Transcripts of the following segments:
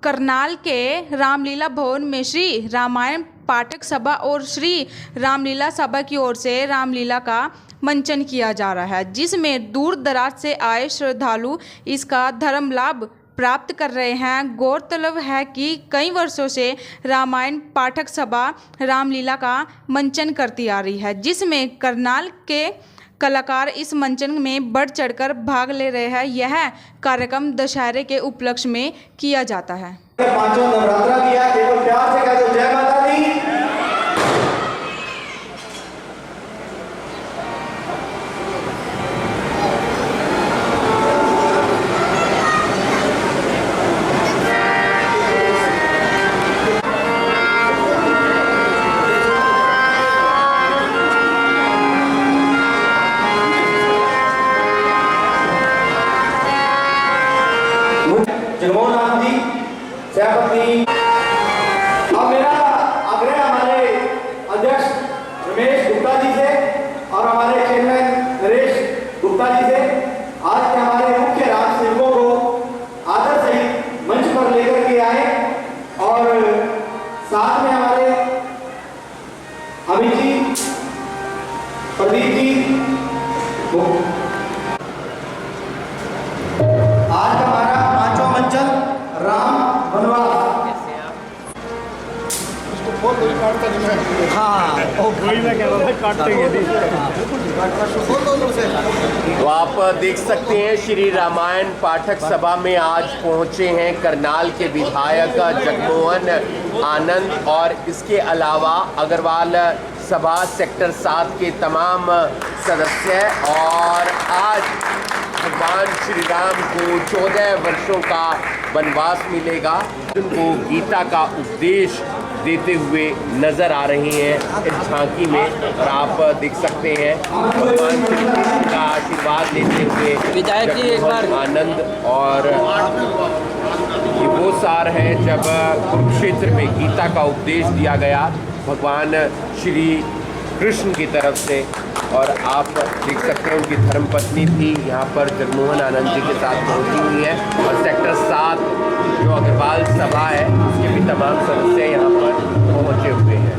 करनाल के रामलीला भवन में श्री रामायण पाठक सभा और श्री रामलीला सभा की ओर से रामलीला का मंचन किया जा रहा है, जिसमें दूर दराज से आए श्रद्धालु इसका धर्म लाभ प्राप्त कर रहे हैं। गौरतलब है कि कई वर्षों से रामायण पाठक सभा रामलीला का मंचन करती आ रही है, जिसमें करनाल के कलाकार इस मंचन में बढ़ चढ़कर भाग ले रहे हैं। यह कार्यक्रम दशहरे के उपलक्ष्य में किया जाता है। पांचों नवरात्रा किया, एक बार प्यार से कह दो जय माता दी। जगमोहन नाथ जी सभापति। अब मेरा आग्रह हमारे अध्यक्ष रमेश गुप्ता जी से और हमारे चेयरमैन नरेश गुप्ता जी से आज के हमारे मुख्य राज सेवकों को आदर सहित मंच पर लेकर के आए और साथ में हमारे अमित जी, प्रदीप जी, आज हमारा पांचवा मंचन राम वनवास। तो आप देख सकते हैं श्री रामायण पाठक सभा में आज पहुंचे हैं करनाल के विधायक जगमोहन आनंद और इसके अलावा अग्रवाल सभा सेक्टर 7 के तमाम सदस्य। और आज भगवान श्री राम को 14 वर्षों का वनवास मिलेगा, उनको गीता का उपदेश देते हुए नजर आ रहे हैं इस झांकी में। और आप देख सकते हैं भगवान श्री कृष्ण का आशीर्वाद लेते हुए विधायक जी एक बार आनंद। और ये वो सार है जब कुरुक्षेत्र में गीता का उपदेश दिया गया भगवान श्री कृष्ण की तरफ से। और आप देख सकते हैं उनकी धर्मपत्नी भी यहाँ पर जगमोहन आनंद जी के साथ पहुँची हुई है। और सेक्टर 7 जो अग्रवाल सभा है उसके भी तमाम सदस्य यहाँ पर पहुँचे हुए हैं।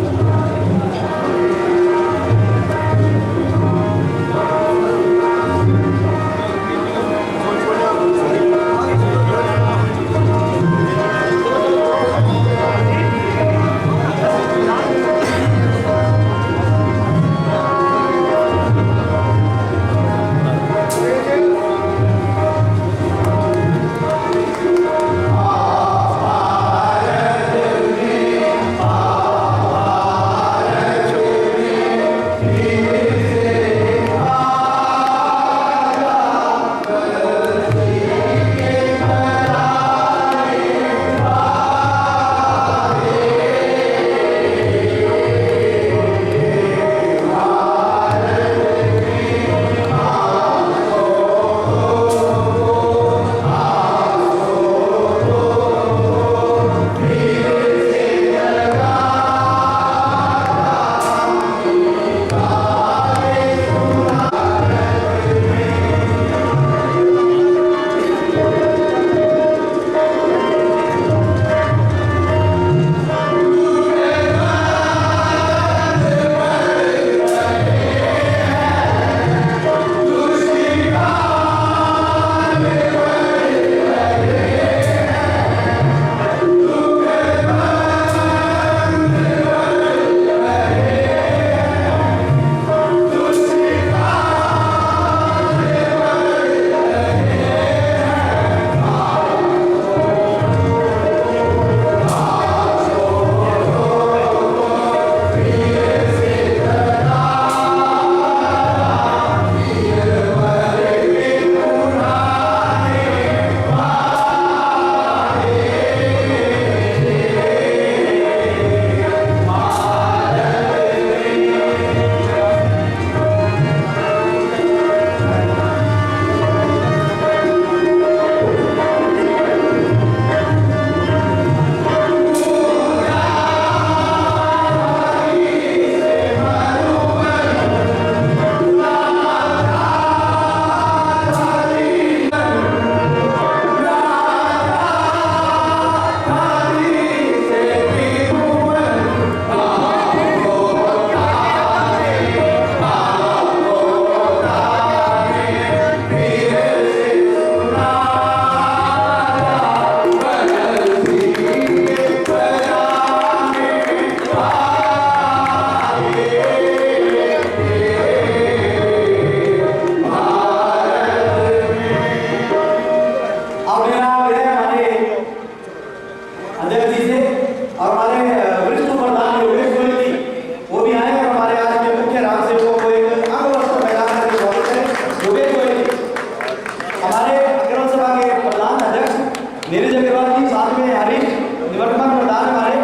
नीरज अग्रवाल जी, साथ में हरीश निवर्तमान प्रधान हमारे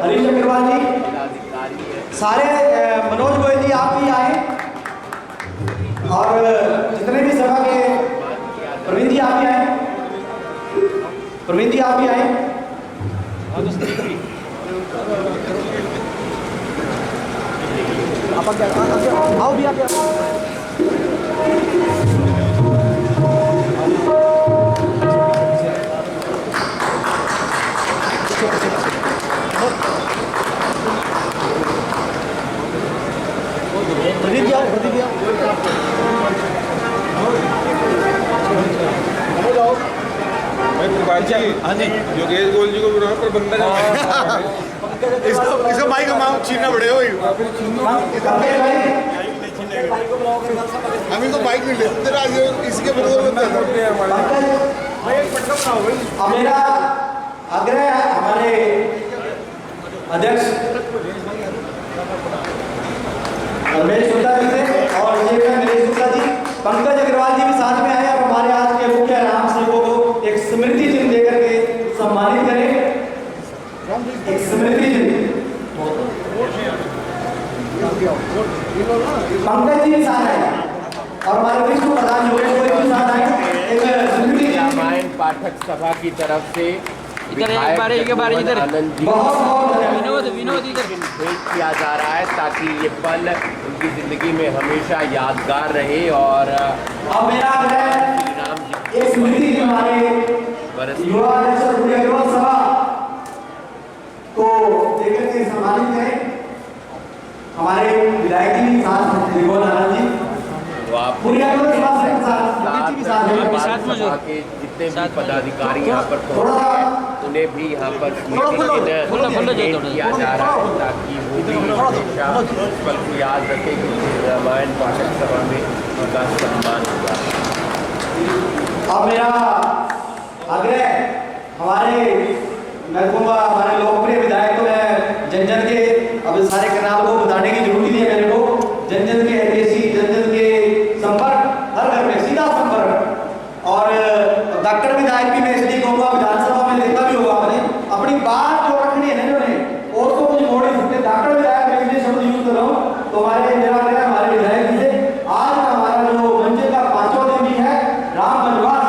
हरीश अग्रवाल जी, सारे मनोज गोयल जी आप भी आए, और जितने भी सभा के प्रवीण जी आप भी आए, प्रवीण जी आप भी आए। आओ भी आगे। प्रदीप जी आओ, प्रदीप जी आओ। भाई त्रिपाठी जी, हाँ जी, योगेश गोयल जी को बुलाओ, प्रबंधक इसको माइक माउंट छीनना पड़ेगा हम इनको बाइक नहीं लेते इसके विरोध अब मेरा आग्रह है हमारे अध्यक्ष रमेश गुप्ता जी से और नरेश गुप्ता जी, पंकज अग्रवाल जी भी साथ में आए और हमारे आज के मुख्य राम सेवकों को एक स्मृति चिन्ह देकर के सम्मानित करें। एक स्मृति चिन्ह पंकज जी भी साथ आए और हमारे विश्व प्रधान योगेश गोयल भी साथ आए। एक स्मृति चिन्ह रामायण पाठक सभा की तरफ से इधर एक बार इधर आनंद जी बहुत बहुत धन्यवाद। विनोद इधर भेंट किया जा रहा है ताकि ये पल उनकी जिंदगी में हमेशा यादगार रहे। और अब मेरा आग्रह है श्री राम जी एक स्मृति चिन्ह हमारे बरस युवा अध्यक्ष पूरी अग्रवाल सभा को देकर के सम्मानित करें। हमारे विधायक जी साथ त्रिभुवन आनंद जी, तो आप पूरी अग्रवाल सभा से साथ में जो के जितने भी पदाधिकारी यहाँ पर पहुंचे हैं उन्हें भी यहाँ पर भेंट किया जा रहा है ताकि वो भी हमेशा उस पल को याद रखें कि रामायण पाठक सभा में उनका सम्मान हुआ। अब मेरा आग्रह हमारे मैं कहूँगा हमारे लोकप्रिय विधायक तो है जन जन के, अब सारे कनाल को बताने की जरूरत नहीं है मेरे को, जन जन के ऐसी जन जन के संपर्क हर घर में सीधा संपर्क। और डॉक्टर विधायक भी मैं इसलिए कहूँगा, विधानसभा में देखा भी होगा आपने, अपनी बात जो रखनी है ना इन्होंने और तो कुछ मोड़ नहीं सकते। डॉक्टर विधायक मैं इसलिए शब्द यूज कर रहा हूँ तो हमारे मेरा आग्रह हमारे विधायक जी से, आज का हमारा जो मंच का 5वां दिन भी है राम वनवास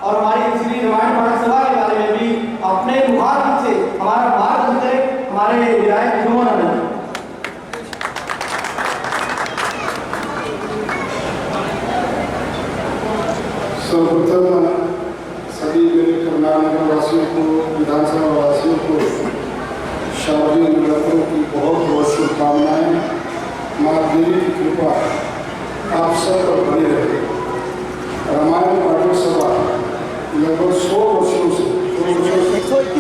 और हमारी श्री रामायण पाठक सभा के बारे में भी अपने मुखार से हमारा मार्गदर्शन करें हमारे विधायक त्रिभुवन आनंद। सर्वप्रथम सभी मेरे करनाल वासियों को, विधानसभा वासियों को शारदीय नवरात्रों की बहुत बहुत शुभकामनाएं। माँ देवी की कृपा आप सब पर बनी रहे। रामायण पाठक सभा लगभग 100 वर्षों से 121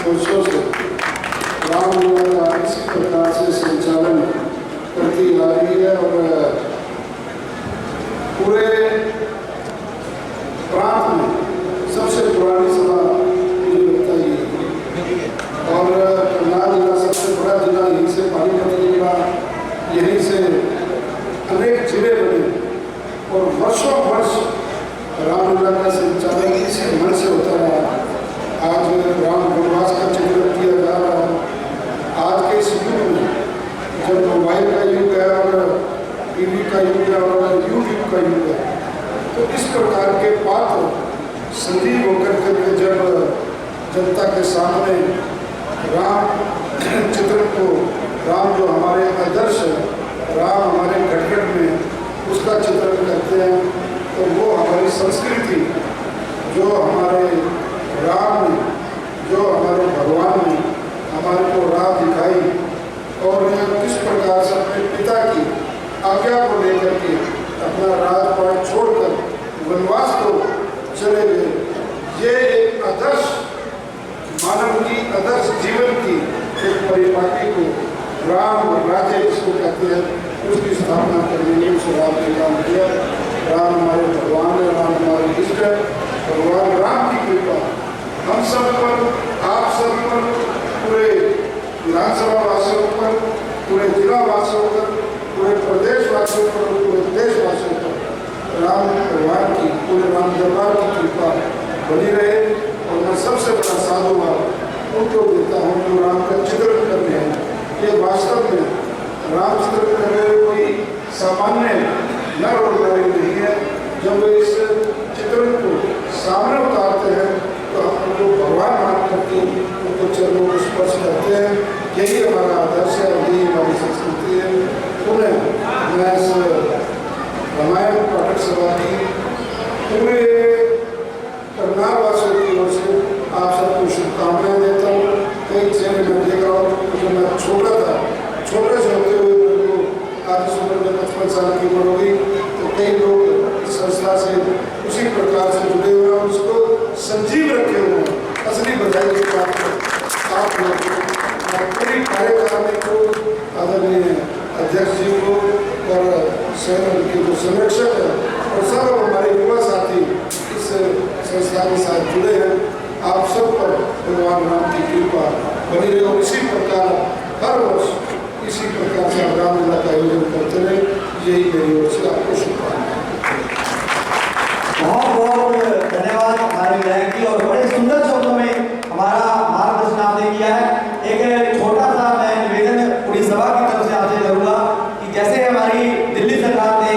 वर्षों से रामलीला का इसी प्रकार से संचालन करती आ रही है और पूरे प्रांत में सबसे पुरानी सभा मुझे लगता है और करनाल जिला सबसे बड़ा जिला, यहीं से पानीपत जिला, यहीं से अनेक जिले बने और वर्षों वर्ष रामलीला का संचालन इसी मन से होता रहा। आज राम वनवास का चित्रण किया जा रहा है। आज के इस युग में जब मोबाइल का युग है और टीवी का युग है और यूट्यूब का युग है, तो इस प्रकार के पात्र संजीव होकर के जब जनता के सामने राम चित्रण को, राम जो हमारे आदर्श है, राम हमारे घटघट में उसका चित्रण करते हैं, तो वो हमारी संस्कृति जो हमारे राम ने, जो हमारे भगवान ने हमारे को राह दिखाई और किस प्रकार से अपने पिता की आज्ञा को लेकर के अपना राजपाट छोड़कर वनवास को चले गए। ये एक आदर्श मानव की, आदर्श जीवन की एक परिपाटी को राम राज्य जिसको कहते हैं उसकी स्थापना करने में उस राम ने काम किया। राम हमारे भगवान है, राम हमारे इष्ट है। भगवान राम की कृपा हम सब पर, आप सब पर, पूरे विधानसभा वासियों पर, पूरे जिला वासियों पर, पूरे प्रदेशवासियों पर, पूरे देशवासियों पर राम भगवान की, पूरे राम दरबार की कृपा बनी रहे। और मैं सबसे बड़ा साधुवाद उनको देता हूँ जो राम का चित्रण कर रहे हैं। ये वास्तव में राम चित्रण कर रहे कोई सामान्य नर और नारी नहीं है। जब वे इस चित्रण को सामने उतारते हैं तो हम उनको भगवान मान करके उनको चरणों को स्पर्श करते हैं। यही हमारा आदर्श है, यही हमारी संस्कृति है। उन्हें मैं इस रामायण पाठक सभा की पूरे करनाल वासियों की ओर से आप सबको शुभकामनाएं देता हूँ। कई चेहरे में देख रहा हूँ जो मैं छोटा था, छोटे से होते हुए मेरे को आज इस उम्र में 55 साल की उम्र हो गई, तो कई लोग इस संस्था से उसी प्रकार से जुड़े हुए हैं, उसको संजीव रखे हुए हैं। असली बधाई की बात है आप लोग पूरी कार्यकारिणी को, आदरणीय अध्यक्ष जी को और शहर के जो संरक्षक हैं और सब हमारे युवा साथी इस संस्था के साथ जुड़े हैं। आप सब पर भगवान राम की कृपा बनी रहे और इसी प्रकार हर वर्ष इसी प्रकार से रामलीला का आयोजन करते रहे। यही मेरी ओर से आपको शुभकामनाएं। बहुत बहुत धन्यवाद हमारे विधायक जी, और बड़े सुंदर शब्दों में हमारा मार्गदर्शन आपने किया है। एक छोटा सा मैं निवेदन पूरी सभा की तरफ से आपसे करूँगा कि जैसे हमारी दिल्ली सरकार ने,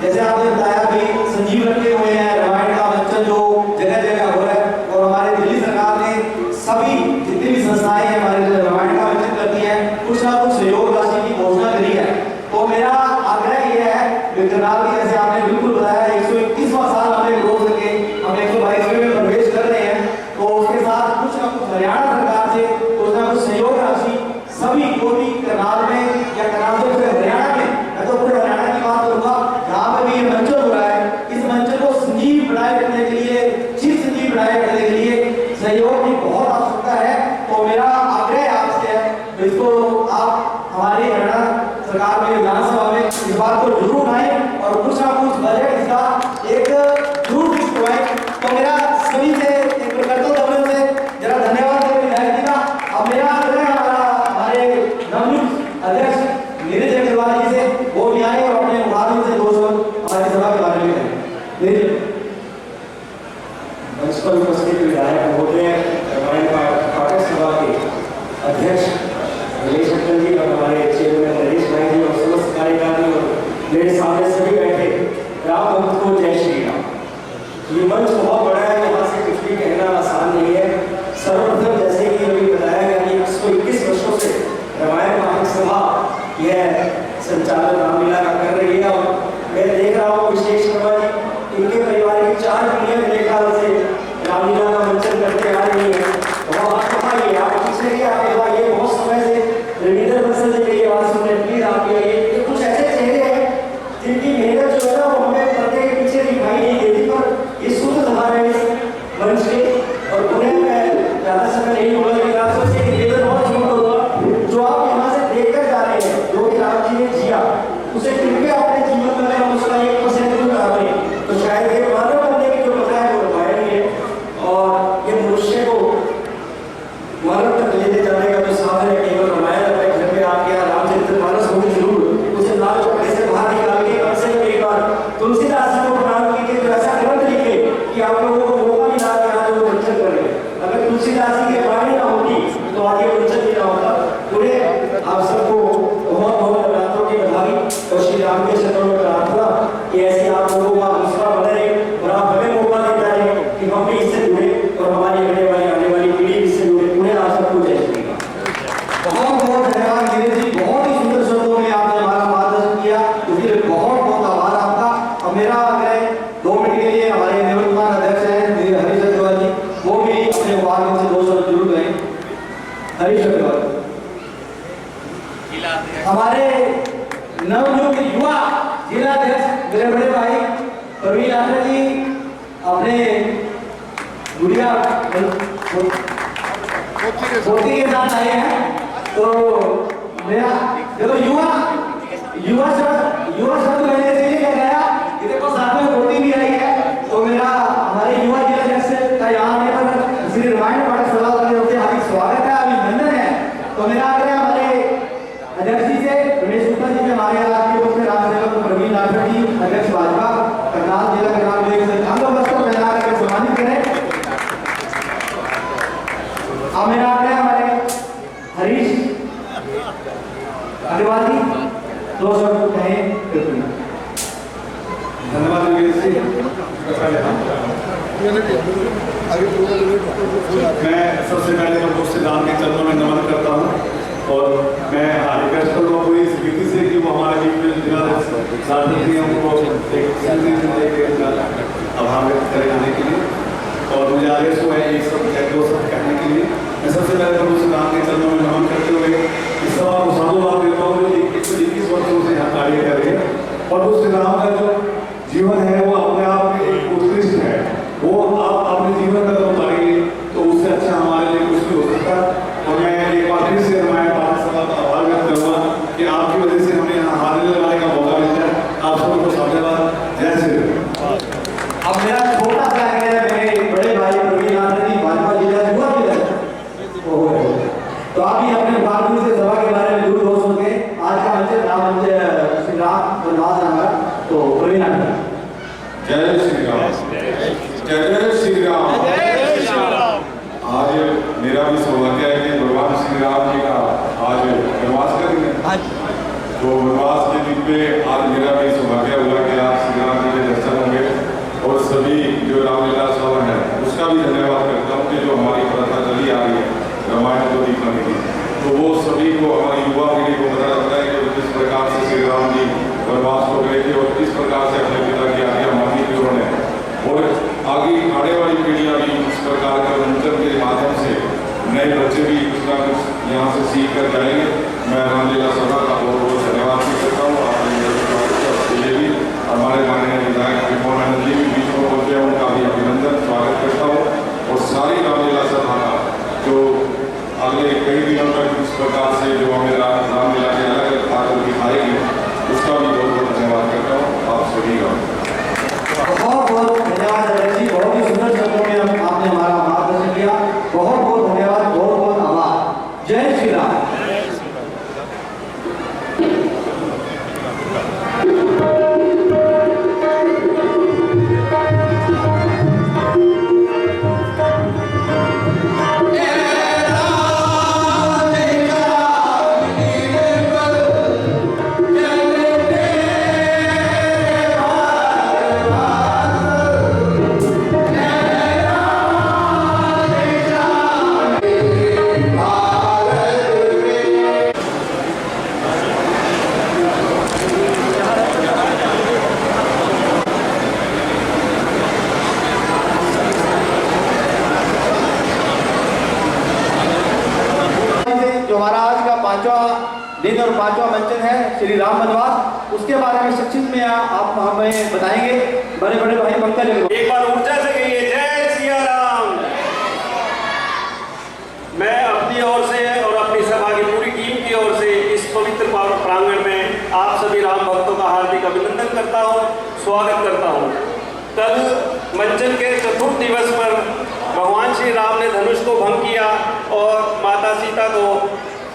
जैसे आपने बताया भाई संजीव रखे हुए हैं, रामायण का मंचन जो जगह जगह हो रहा है, और हमारे दिल्ली सरकार ने सभी जितनी भी संस्थाएं हैं हमारे रामायण का मंचन करती हैं, कुछ ना कुछ सहयोग राशि की घोषणा करी है। तो मेरा आग्रह ये है करनाल की, जैसे आपने बिल्कुल बताया 121वां साल हमें रोक सके, हम 122वें में प्रवेश कर रहे हैं, तो उसके साथ कुछ ना कुछ हरियाणा सरकार से कुछ ना कुछ सहयोग राशि सभी को भी करनाल में या करनाल से पूरे हरियाणा में, मैं तो पूरे हरियाणा की बात करूंगा जहाँ पर भी ये मंचन हो रहा है, इस मंचन को संजीव बनाए रखने के लिए, चिर संजीव बनाए रखने के लिए सहयोग की बहुत आवश्यकता है। तो मेरा आग्रह आपसे है इसको आप हमारे हरियाणा सरकार में विधानसभा में इस बात को जरूर उठाएं और कुछ ना कुछ बजट इसका एक जरूर फिक्स करवाएं। तो मेरा सभी से एक करता हूं से जरा धन्यवाद है विधायक जी का। अब मेरा आग्रह हमारे नवनियुक्त अध्यक्ष नीरज अग्रवाल जी से, वो भी आए और अपने मुहावरे से 2 शब्द हमारी सभा के बारे में कहें। मंच पर उपस्थित विधायक महोदय, रामायण पाठक सभा के अध्यक्ष नीलेश अग्रवाल जी और हमारे चेयरमैन नरेश भाई जी और समस्त कार्यकारिणी और मेरे सामने सभी बैठे राम भक्त को जय श्री राम। ये मंच बहुत बड़ा है, यहाँ से कुछ भी कहना आसान नहीं है। सर्वप्रथम जैसे कि अभी बताया गया कि 121 वर्षों से रामायण पाठक सभा यह संचालन रामलीला का कर रही है, और मैं देख रहा हूँ विशेष शर्मा जी, इनके परिवार की 4 पीढ़ियां मेरे ख्याल से रामलीला का मंचन करते आ रही है। और आप ये आप पीछे के आपके पास ये बहुत समय से रविंद्र बंसल जी की आवाज सुन रहे, प्लीज आप ये कुछ ऐसे चेहरे हैं जिनकी मेहनत जो है ना वो हमें पर्दे के पीछे दिखाई नहीं देती, पर ये शुद्ध हमारे इस मंच के। और उन्हें मैं ज़्यादा समय नहीं होगा लेकिन आप सबसे निवेदन बहुत शुरू करूँगा, जो आप यहाँ से देखकर जा रहे हैं, जो कि राम जी ने जिया, उसे कृपया अपने जीवन में हम उसका 1% भी उतारें, तो शायद ये मानव बनने की जो प्रथा है वो पाएंगे, और ये मनुष्य को मानव तक लेते जाने का जो साधन है केवल रामायण अपने घर में आपके यहाँ रामचरितमानस होगी जरूर, उसे लाल चौके से बाहर निकाल के कम से कम एक बार तुलसीदास जी को प्रणाम कीजिए, जो ऐसा ग्रंथ लिखे कि आप लोगों को मौका मिला कि आज वो वंचन करें। अगर तुलसीदास जी की वाणी ना होती तो आज ये वंचन भी ना होता। पूरे आप सबको बहुत बहुत नवरात्रों की बधाई और श्री राम के चरणों में प्रार्थना कि ऐसे आप लोगों का हौसला बने रहे और आप हमें मौका देता रहे कि हम भी इससे जुड़े और हमारी आने वाली पीढ़ी इससे जुड़े। पूरे आप सबको जय श्री राम। बहुत बहुत धन्यवाद नीरज जी, बहुत ही सुंदर शब्दों में आपने हमारा मार्गदर्शन किया, उसके लिए बहुत बहुत आभार आपका। और मेरा आग्रह 2 मिनट के लिए हमारे निवर्तमान अध्यक्ष हैं हरीश अग्रवाल जी, वो भी अपने वार्ड से 2 शब्द जरूर कहें। हरीश अग्रवाल हमारे नवनियुक्त युवा जिला अध्यक्ष मेरे बड़े भाई प्रवीण आनंद जी अपने गुड़िया पोती के साथ आए हैं। तो मेरा देखो युवा शब्द मैंने इसलिए कह गया कि देखो साथ में पोती भी आई है, तो मेरा हमारे युवा जिला अध्यक्ष का यहाँ आने पर श्री रामायण पाठक सभा की ओर से हार्दिक स्वागत है, अभिनंदन है। तो मेरा आग्रह हमारे अध्यक्ष जी से रमेश गुप्ता जी के हमारे राज्य के राम सेवक प्रवीण राठौर जी अध्यक्ष भाजपा करनाल जिला करनाल में एक अंग वस्त्र पहना कर सम्मानित करें। दो शब्द कहें कृपया। धन्यवाद योगेश जी। मैं सबसे पहले तो सिद्धांत के चरणों में नमन करता हूँ और मैं रिक्वेस्ट करूँगा पूरी इस विधि से कि वो हमारे बीच में जिला साथी हैं उनको एक आभार व्यक्त करे जाने के लिए और मुझे आगे सो है ये सब कहने के लिए मैं सबसे पहले तो सिद्धांत के चरणों में नमन करते हुए इस सभा को साधुवाद देता हूँ जो 121 वर्षों से यहाँ कार्य कर रही है और उस सिद्धांत का जो जीवन है वो अपने आप में एक उत्कृष्ट है। वो आप अपने जीवन का उतारेंगे तो उससे अच्छा हमारे लिए कुछ नहीं हो सकता। और मैं एक बार फिर से रामायण पाठक सभा का आभार व्यक्त करूँगा कि आपकी वजह से हमें यहाँ हारने लगाने का मौका मिलता है। आप सबको धन्यवाद। जय श्री राम। अब मेरा छोटा सा है मेरे बड़े भाई प्रवीण आनंद जी भाजपा जिला युवा जिला तो आप ही अपने बातों से सभा के बारे में दूर हो सके। आज का मंच राम श्री राम धन्यवाद हमारा तो प्रवीण आनंद। जय श्री राम। जय श्री राम। आज मेरा भी सौभाग्य है कि भगवान श्री राम जी का आज वनवास करेंगे। तो वनवास के दिन पे आज मेरा भी सौभाग्य हुआ कि आज श्री राम जी के दर्शन होंगे और सभी जो रामलीला सभा है उसका भी धन्यवाद करता हूँ कि जो हमारी प्रथा चली आ रही है रामायण को दिखाने की तो वो सभी को हमारी युवा पीढ़ी को पता लगता है कि किस प्रकार से श्री राम जी वनवास को गए थे और किस प्रकार से अपने पिता की आज्ञा मानी थी उन्होंने और आगे आने वाली पीढ़ियाँ भी इस प्रकार के मंचन के माध्यम से नए बच्चे भी कुछ ना कुछ यहाँ से सीख कर जाएंगे। मैं रामलीला सभा का बहुत बहुत धन्यवाद भी करता हूँ आपके लिए भी। हमारे माननीय विधायक त्रिभुवनानंद जी भी बीच में पहुँचे हैं उनका भी अभिनंदन स्वागत करता हूँ और सारी रामलीला सभा का जो अगले कई दिनों तक इस प्रकार से जो हमें रामलीला के अलग अलग भाग दिखाएगी उसका भी बहुत बहुत धन्यवाद करता हूँ आप सभी का। बहुत बहुत धन्यवाद अजय जी। बहुत ही सुंदर शब्दों में आपने हमारा मार्गदर्शन किया। बहुत बहुत धन्यवाद। बहुत बहुत आभार। जय श्री राम। दिन और पांचवा मंचन है श्री राम वनवास उसके बारे में संक्षिप्त में आप हमें बताएंगे। बड़े बड़े भाई पंकज एक बार ऊर्जा से कहिए जय सिया राम। मैं अपनी ओर से और अपनी सभा की पूरी टीम की ओर से इस पवित्र प्रांगण में आप सभी राम भक्तों का हार्दिक अभिनंदन करता हूँ, स्वागत करता हूँ। कल मंचन के चतुर्थ दिवस पर भगवान श्री राम ने धनुष को भंग किया और माता सीता को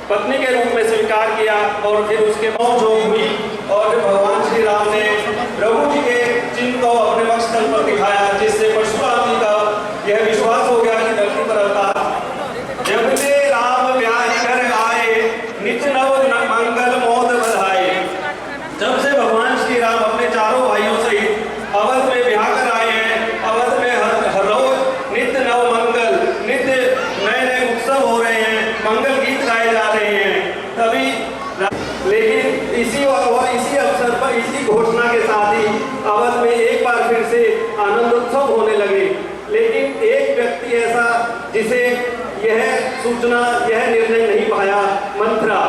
पत्नी के रूप में स्वीकार किया और फिर उसके बाद जो हुई और फिर भगवान श्री राम ने प्रभु जी के चिन्ह को अपने वक्षस्थल पर दिखाया जिससे परशुराम जी का यह विश्वास हो गया कि धरती पर अवतार जब से राम ब्याह कर आए नित नव मंगल मोद बधाए। जब से भगवान श्री राम अपने चारों भाइयों सहित अवध में ब्याह कर आए हैं, अवध में हर रोज नित नव मंगल नित नए नए उत्सव हो रहे हैं, मंगल गीत गाए जा रहे हैं। तभी लेकिन इसी अवसर पर इसी घोषणा के साथ ही अवध में एक बार फिर से आनंद उत्सव होने लगे। लेकिन एक व्यक्ति ऐसा जिसे यह सूचना यह निर्णय नहीं पाया, मंत्रा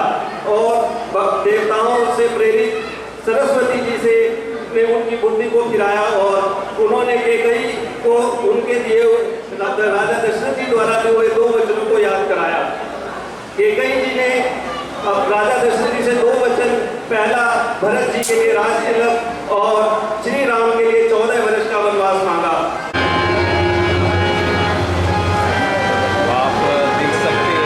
और देवताओं से प्रेरित सरस्वती जी से ने उनकी बुद्धि को फिराया और उन्होंने कैकेयी को उनके दिए राजा दशरथ जी द्वारा दिए हुए 2 वचनों को याद कराया। कैकेयी जी ने राजा दशरथ जी से 2 वचन, पहला भरत जी के लिए राज तिलक और श्री राम के लिए 14 वर्ष का वनवास मांगा। आप देख सकते हैं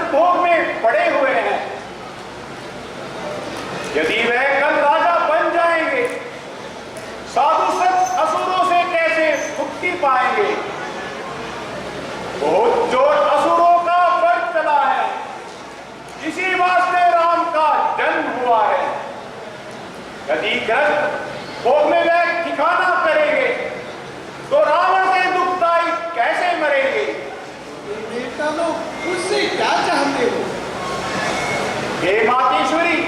भोग में पड़े हुए हैं। यदि वह कल राजा बन जाएंगे, साधु संत असुरों से कैसे मुक्ति पाएंगे? बहुत जोर असुरों का बढ़ चला है, इसी वास्ते राम का जन्म हुआ है। यदि ग्रस्त भोग में वह ठिकाना करेंगे तो रावण से दुखदाई कैसे मरेंगे? देवता लोग उससे क्या चाहते हो? हे मातेश्वरी,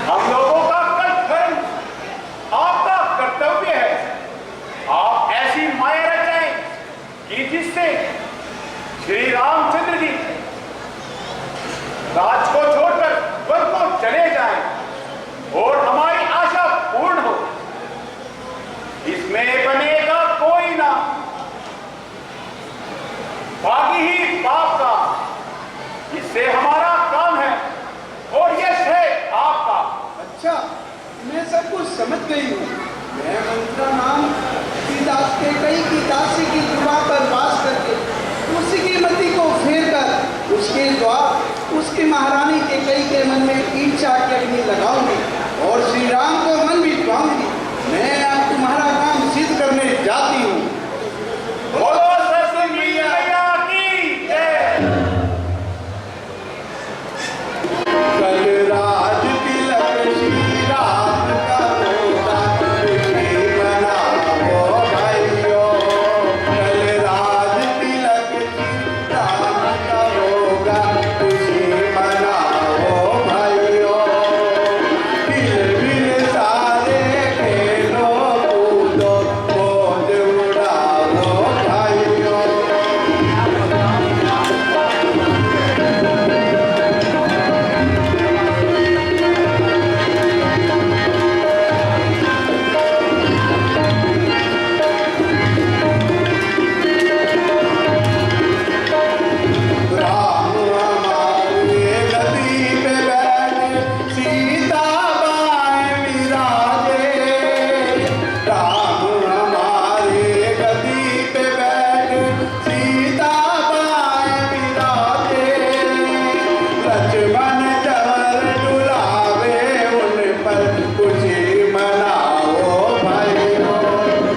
हम लोगों का कर्तव्य, आपका कर्तव्य है, आप ऐसी माया रचाएं कि जिससे श्री रामचंद्र जी राज को छोड़कर वन को चले जाएं और हमारी आशा पूर्ण हो। इसमें बनेगा कोई ना, बाकी ही बाप का, इससे हमारा काम है और यश है आपका। अच्छा, मैं सब कुछ समझ गई हूँ। मैं मंत्रा नाम की दास के कई की दासी की जुबान पर वास करके उसी की मति को फेर कर उसके द्वार उसकी महारानी के कई के मन में इच्छा की अग्नि लगाऊंगी और श्री राम को मन भी पाऊंगी। मैं अब तुम्हारा काम सिद्ध करने जाती हूँ। बोलो सरस्वती मैया की जय। कल राज तिलक श्री राम का होगा, खुशी मनाओ भाइयों। कल राज तिलक श्री राम का होगा, खुशी मनाओ भाइयों। दिल दिल सारे खेलो कूदो, मौज उड़ाओ भाइयों। राम हमारे गदी पे बैठे, सीता बाएं विराजे। राम हमारे गदी पे बैठे, सीता बाएं विराजे। लक्ष्मण चवर डुलावे, उन पर खुशी मनाओ भाइयों।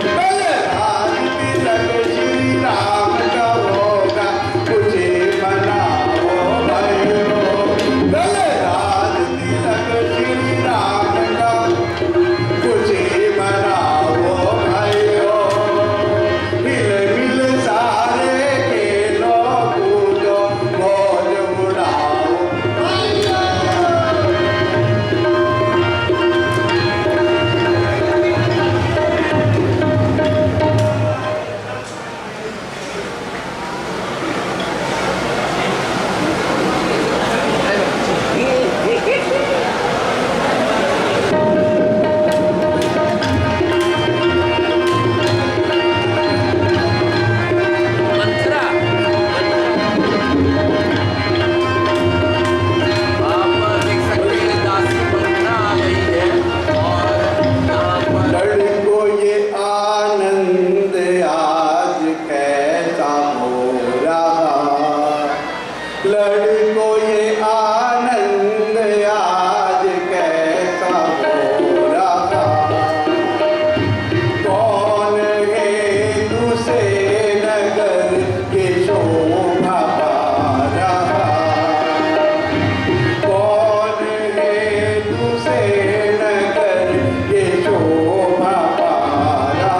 कल राज तिलक श्री राम का होगा, खुशी मनाओ भाइयों। कल राज तिलक श्री राम का, खुशी मनाओ भाइयों। मिल मिल सारे खेलो कूदो, मौज उड़ाओ भाइयों। मंत्रा आप देख सकते हैं दासी मंत्रा आ गई है और यहाँ पर लड़को ये आनंद आज कैसा हो रहा। लड़को ये आनंद आज कैसा हो रहा। कौन है दूसरे नगर के शोभा पा रहा। कौन है दूसरे नगर के शोभा पा रहा।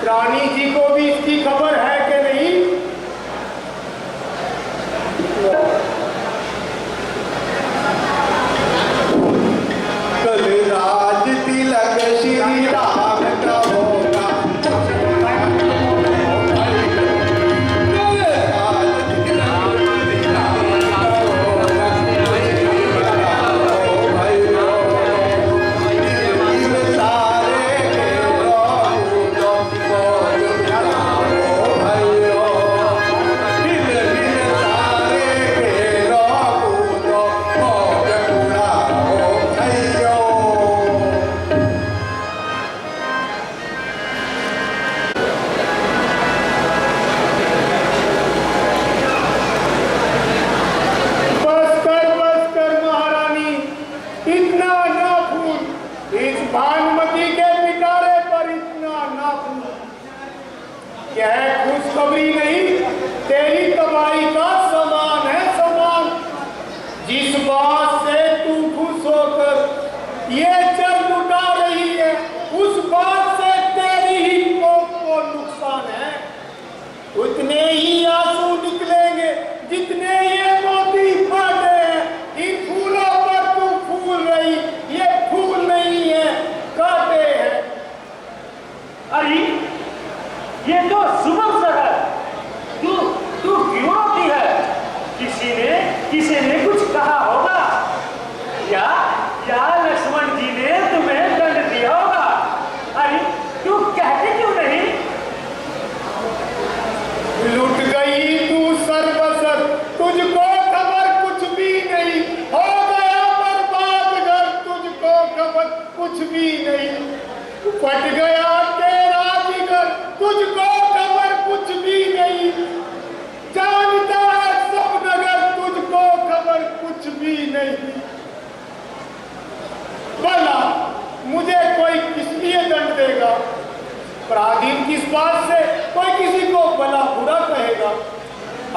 रानी जी को भी इसकी खबर है कि नहीं? कल राज तिलक श्री राम का होगा। भानुमति के पिटारे पर इतना ना फूल। यह खुशखबरी नहीं, तेरी तबाही का समान है समान। जिस बात से तू खुश होकर ये चल लुटा रही है, उस बात से तेरी ही को नुकसान है। उतने ही आंसू निकलेंगे जितने ये मोती फाटे हैं। इन फूलों पर तू फूल रही, ये फूल नहीं है, काटे हैं। अरे ये तो सुबह से है। तू तू क्यों रोती है? किसी ने कुछ कहा होगा या लक्ष्मण जी ने तुम्हें दंड दिया होगा। अरे तू कहती क्यों नहीं? लुट गई तू सर्वसर, तुझको खबर कुछ भी नहीं। हो गया बर्बाद घर, तुझको खबर कुछ भी नहीं। फट गया तेरा जिगर, तुझको खबर कुछ भी नहीं। जानता है सब नगर, तुझको खबर कुछ भी नहीं। भला मुझे कोई किस लिए दंड देगा? पराधीन किस बात से कोई किसी को भला बुरा कहेगा?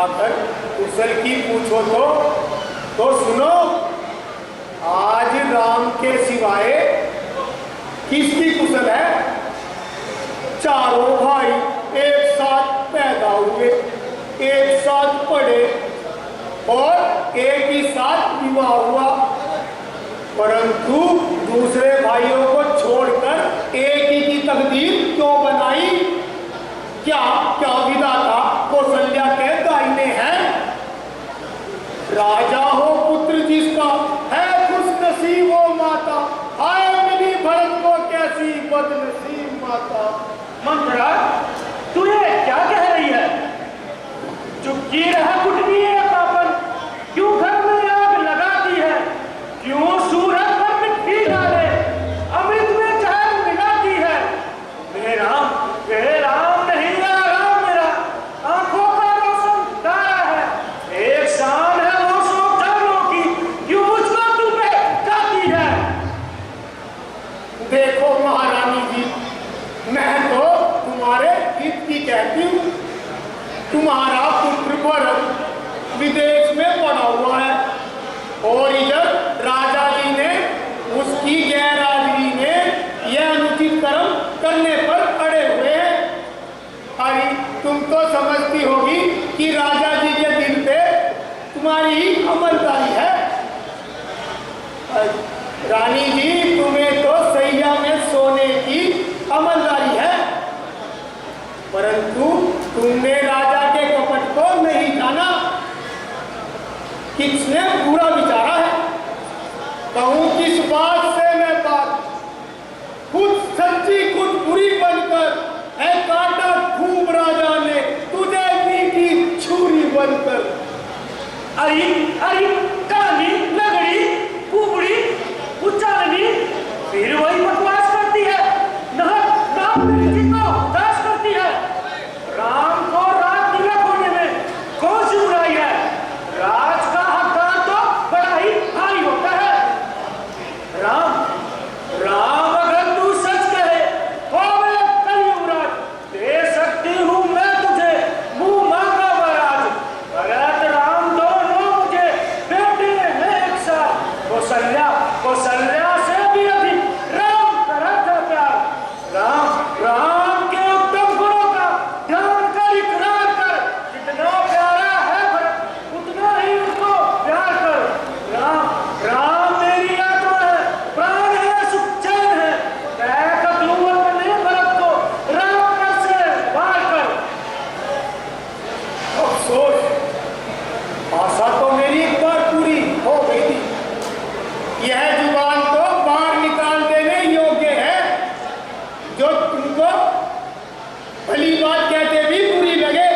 अगर कुशल की पूछो तो सुनो, आज राम के सिवाय किसकी कुशल है? चारों भाई एक साथ पैदा हुए, एक साथ पढ़े और एक ही साथ विवाह हुआ, परंतु दूसरे भाइयों को छोड़कर एक ही की तकदीर क्यों बनाई? क्या विधाता कौशल्या के दाहिने हैं? राजा हो पुत्र जिसका, है खुश नसीब वो माता। आए मिली भरत को कैसी बदनसीब माता। मंत्रा तू ये क्या कह रही है? चुप की रहा, कुटनी है पापन। क्यों घर में आग लगाती है? क्यों सूरज पर मिट्टी डाले? अमृत में जहर मिलाती है। मेरे राम नहीं है राम मेरा, आंखों का रोशन तारा है। एक शान है वो सो जानों की, क्यों मुझको तू पे जाती है? देखो महारानी जी, मैं तो तुम्हारे हित की कहती हूँ। तुम्हारा पुत्र भरत विदेश में पड़ा हुआ है और इधर राजा जी ने उसकी गैरहाजिरी में यह अनुचित कर्म करने पर अड़े हुए हैं। अरे तुम तो समझती होगी कि राजा जी के दिल पे तुम्हारी ही अमलदारी है। रानी जी, तुम्हें तो सैया में सोने की अमलदारी है, परंतु तुमने राजा के कपट को नहीं जाना। किसने बुरा विचारा है? कहूं किस बात से मैं बात, खुद सच्ची खुद बुरी बनकर है काटा खूब राजा ने तुझे मीठी छुरी बनकर। अरे काली लगड़ी कुबड़ी उच्चारणी फिर वही बकवास करती है। नाम मेरी जी को दास करती है। राम को रात तिलक होने में कौन सी बुराई है? राज का हकदार तो बड़ा ही भारी होता है। राम अगर तू सच कहे तो मैं कलयुगराज दे सकती हूँ मैं तुझे मुंह मांगा वराज। भरत राम दोनों मुझे भली बात कहते भी बुरी लगे।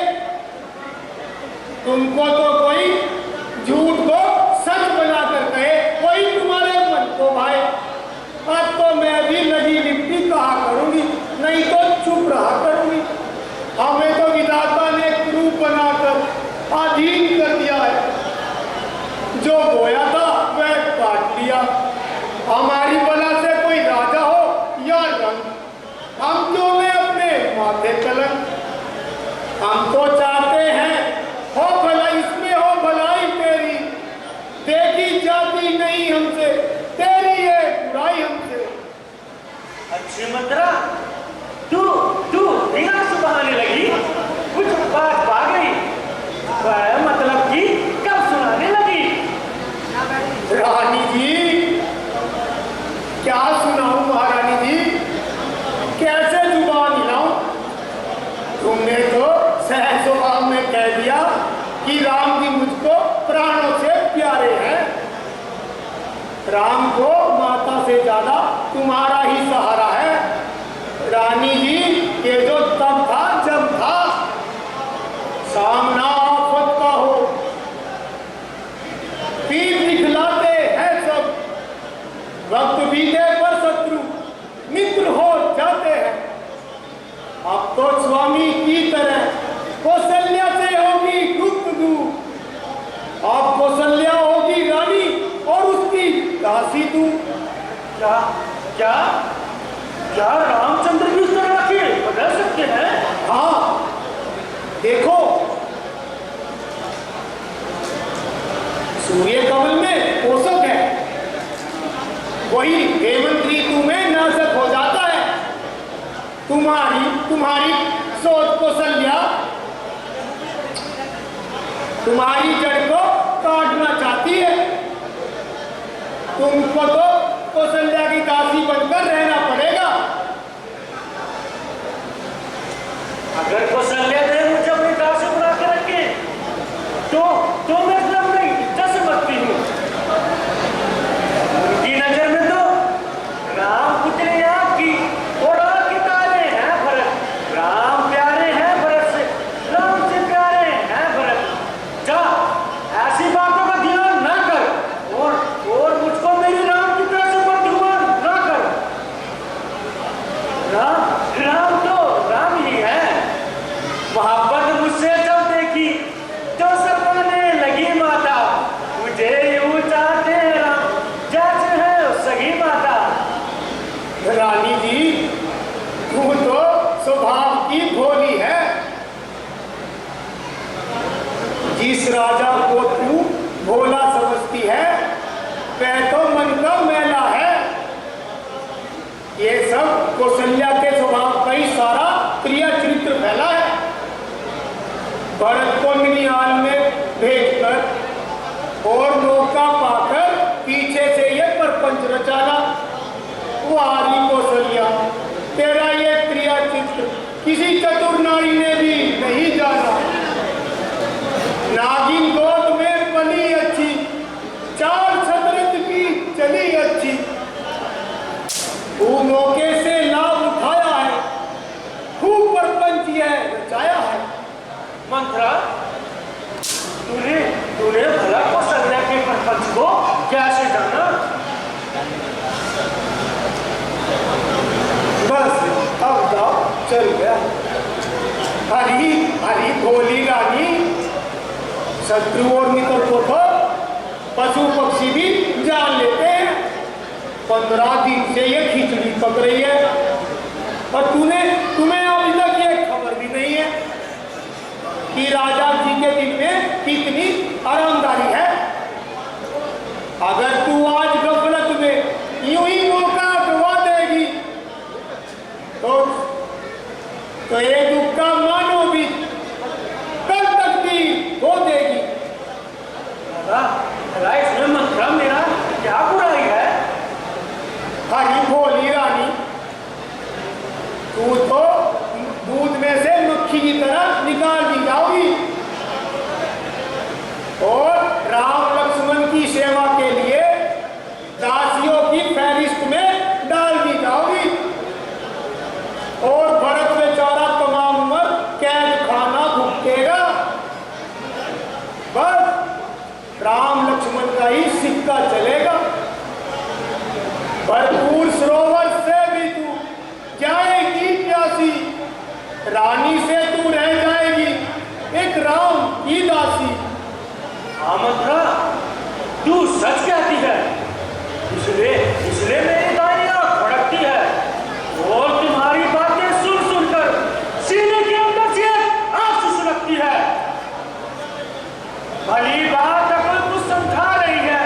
तुमको तो कोई झूठ को सच बनाकर कहे, कोई तुम्हारे मन को भाए। अब तो मैं भी लगी लिपटी कहा करूंगी, नहीं तो चुप रहा करूंगी। हमें तो विधाता ने क्रूप बनाकर अधीन कर दिया है। जो बोया था वह काट लिया। हमारी बला से कोई राजा हो या रंग, हम क्यों में अपने माथे कलंक। हम तो चाहते हैं हो भला इसमें हो भलाई तेरी, देखी जाती नहीं हमसे तेरी ये बुराई हमसे। अच्छी मंत्रा, तू बिना सुनाने लगी, कुछ बात पा गई, वह मतलब कि कब सुनाने लगी? रानी जी क्या सुनाऊं महारानी जी, कैसे जुबान हिलाऊं। तुमने तो सहज स्वभाव में कह दिया कि राम जी मुझको प्राणों से प्यारे हैं। राम को माता से ज्यादा तुम्हारा ही सहारा है। रानी जी ये जो तब था जब था, सामना आफत का हो, पीठ दिखलाते हैं सब, वक्त बीते पर शत्रु मित्र हो जाते हैं। अब तो स्वामी की तरह कौशल्या से होगी गुफ्तगू, अब कौशल्या होगी रानी और उसकी दासी तू। क्या क्या क्या रामचंद्र भी उस तरह के बदल सकते हैं? हाँ देखो, सूर्य कमल में पोषक है, वही हेमंत ऋतु में नाशक हो जाता है। तुम्हारी सोच कौशल्या तुम्हारी जड़ को काटना चाहती है। तुमको तो कौशल्या की दासी बनकर रहना पड़ेगा। अगर कौशल्या देव मुझे अपनी दासी बना के रखे तो मैं मतलब नहीं इज्जत से मरती हूँ। उनकी नजर में तो राम पुतले आपकी और आपके तारे हैं भरत। राम प्यारे हैं भरत से, राम से प्यारे हैं भरत। जा ऐसी बातों का ध्यान ना कर और मुझको मेरी राम की तरह से बदगुमान ना कर। राम तो राम ही है। मोहब्बत मुझसे जब देखी तो सपने लगी माता, मुझे यूं चाहते राम जैसे है सगी माता। रानी जी तू तो स्वभाव की भोली है। जिस राजा को तू भोला समझती है वह तो मन का मैला है। ये सब कौशल्या के स्वभाव का ही सारा क्रिया चरित्र फैला है। भरत को निनिहाल में भेजकर और मौका पाकर पीछे से ये परपंच रचाना। वारी कौशल्या, तेरा ये क्रिया चित्र किसी चतुर नारी ने भी नहीं जाना। नागिन गोद में पली अच्छी, चार शतरंज की चली अच्छी। वो मौके से लाभ उठाया है, खूब परपंच यह रचाया है। मंत्रा, तूने भला कौशल्या के परपंच को कैसे जाना? बस अब दाव चल गया। हरी हरी भोली रानी, शत्रु और मित्र को तो पशु पक्षी भी जान लेते हैं। 15 दिन से ये खिचड़ी पक रही है और तुम्हें अभी तक ये खबर भी नहीं है कि राजा जी के दिन में कितनी आरामदारी है। अगर तू आज गफलत में यूं ही मौका गवा देगी तो ये दुख का मानो भी कल तक भी हो देगी। इसमें मंत्रा मेरा क्या बुराई है? हरी भोली रानी, तू तो दूध में से मक्खी की तरह निकाल दी जाओगी और राम लक्ष्मण की सेवा के लिए दासियों की फहरिस्त में डाल दी जाओगी और भरत बेचारा तमाम भरपूर सरोवर से भी तू जाएगी प्यासी, रानी से तू रह जाएगी एक राम की दासी। आमंत्रा, तू सच कहती है, इसलिए मेरी दाई आंख भड़कती है और तुम्हारी बातें सुन सुनकर सीने के अंदर से आंसू सुलगती है। भली बात अगर तू समझा रही है,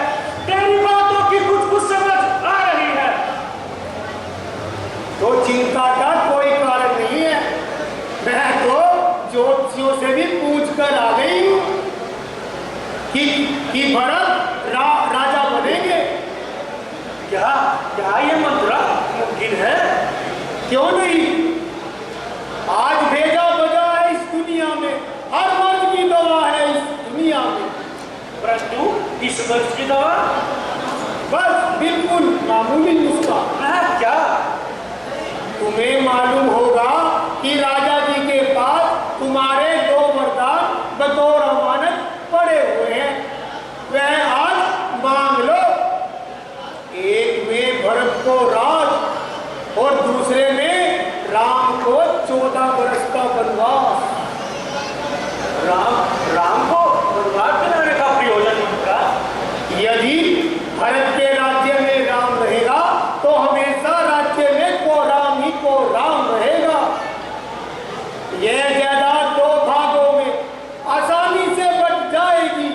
तेरी बातों की कुछ समझ आ रही है, तो चिंता का कोई कारण नहीं है। मैं तो ज्योतिषियों से भी पूछ कर आ गई हूँ कि भरत राजा बनेंगे। क्या ये मंत्रा मुमकिन है? क्यों नहीं, आज भेजा बजा है इस दुनिया में, हर मर्द की दवा है इस दुनिया में। परंतु इस मर्द की दवा बस बिल्कुल मामूली नुस्खा। क्या तुम्हें मालूम होगा कि राजा जी के पास तुम्हारे 2 वरदान बतौर अमानत पड़े हुए हैं, वह आज मांग लो। एक में भरत को राज और दूसरे में राम को 14 वर्ष का वनवास। राम को वनवास दिलाने का प्रयोजन होगा। यदि भरत के राज्य में राम रहेगा तो हमेशा राज्य में को राम रहेगा। यह जायदाद 2 भागों में आसानी से बट जाएगी।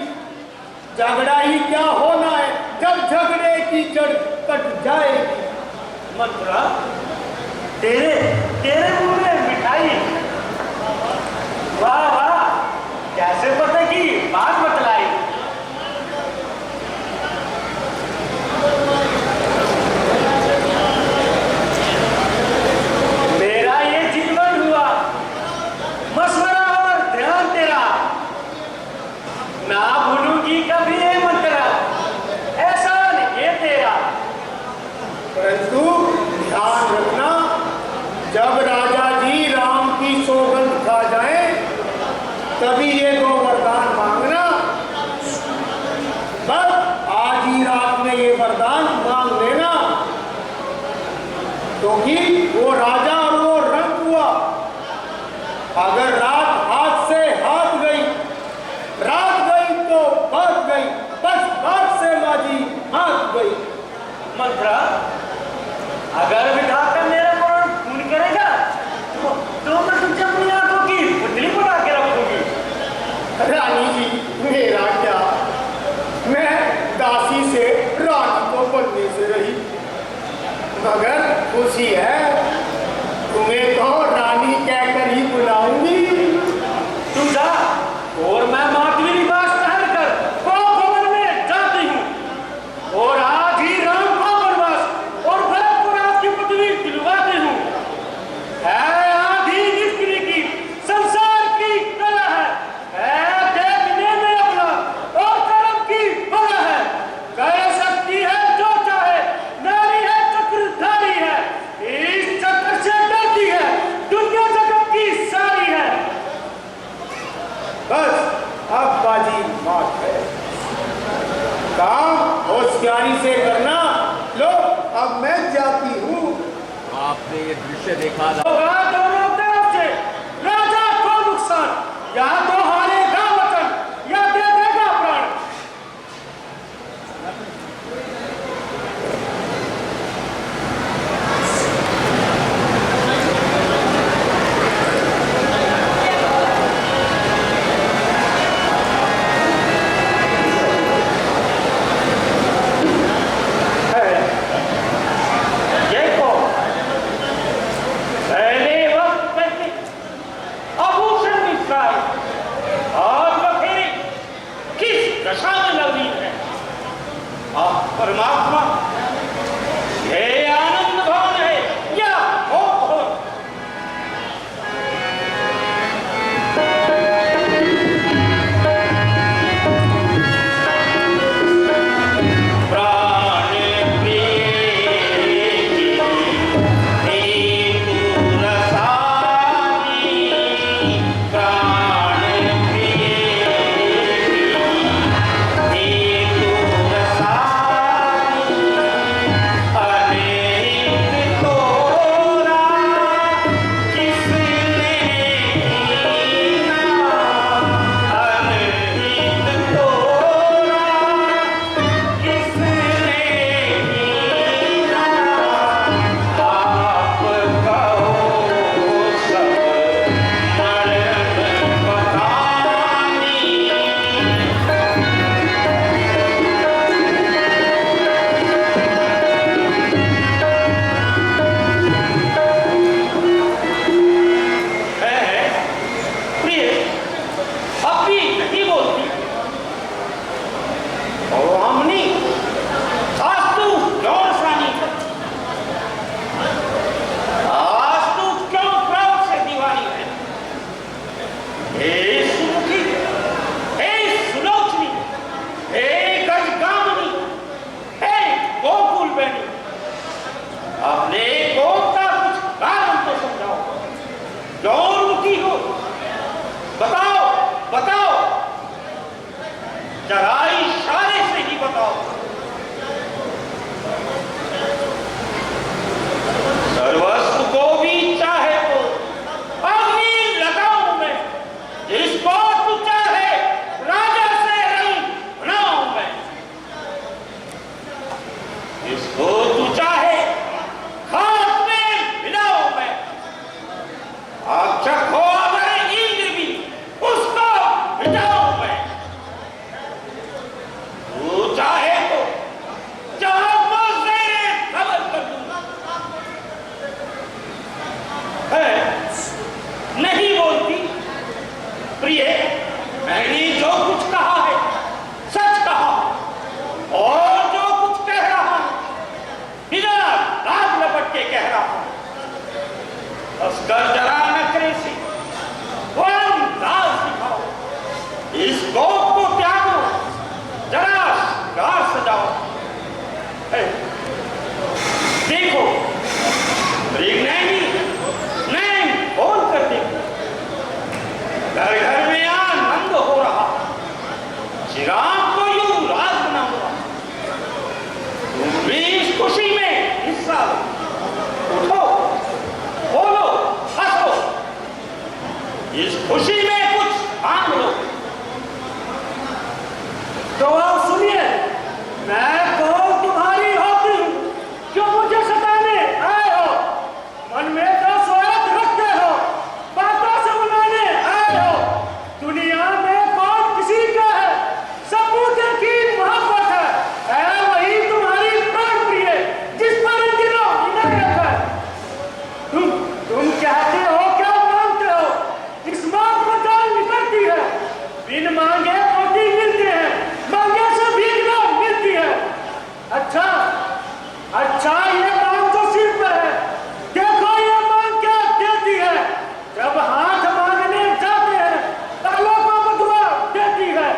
झगड़ा ही क्या होना है जब झगड़े की जड़ कट जाएगी। मंत्रा, तेरे मुंह में मिठाई, वाह वाह, कैसे पता की बात बतलाई। मेरा ये जीवन हुआ मशवरा और ध्यान तेरा, ना भूलूंगी कभी ये मंत्रा, एहसान ये तेरा। परंतु ध्यान रखना, जब राजा जी राम की सौगंध खा जाए तभी ये 2 वरदान मांगना। बस आज ही रात में ये वरदान मांग लेना, क्योंकि वो राजा और वो रंग हुआ। अगर रात हाथ से हाथ गई, रात गई तो बात गई, बस बात से माझी हाथ गई। मंत्रा, अगर विधाता मेरा मरण पूर्ण करेगा तो मैं तुझे अपनी आंखों की पुतली बना के रखूंगी। रानी जी, मेरा क्या, मैं दासी से रानी को बनने से रही, मगर खुशी है क्यों रुकी हो? बताओ बताओ, जरा इशारे से ही बताओ। सर्वस्व को भी चाहे तो अग्नि लगाऊं मैं, जिसको तू चाहे राजा से रंग बनाऊं मैं, जिसको तू चाहे खाक में मिलाऊं मैं। आक्षक हो अगर इंद्र भी उसको मिटाऊं मैं। तू चाहे तो जहां खबर कर दूंगा। है नहीं बोलती प्रिय, मैंने जो कुछ कहा है सच कहा, और जो कुछ कह रहा हूं बिना लाज लपट के कह रहा हूं। अस्कर जरा नखरे से वो अंदाज दिखाओ, इस गोप को त्यागो, जरा गार सजाओ। देखो नैन खोल कर देखो, घर घर में आनंद हो रहा, चिराग को यूं राज बना हुआ। तुम भी इस खुशी में हिस्सा लो, उठो, बोलो, हंसो, इस खुशी में कुछ मांग लो। तो आप सुनिए, मैं कौन तुम्हारी होती हूँ, जो मुझे सताने आए हो, मन में जो स्वार्थ रखते हो, बातों से बुलाने आए हो। दुनिया में कौन किसी का है, सब मुझे की मोहब्बत है वही तुम्हारी प्राण प्रिय, जिस पर इन दिनों इनायत है। तुम कहते हो, क्या मानते हो, इस मांग में जान निकलती है, बिन मांगे रोटी मिलती है, मांगे से भीख ना मिलती है। अच्छा अच्छा, ये मांग जो सिर पर है, देखो ये मांग क्या देती है। जब हाथ मांगने जाते हैं तालों को बदुआ देती है।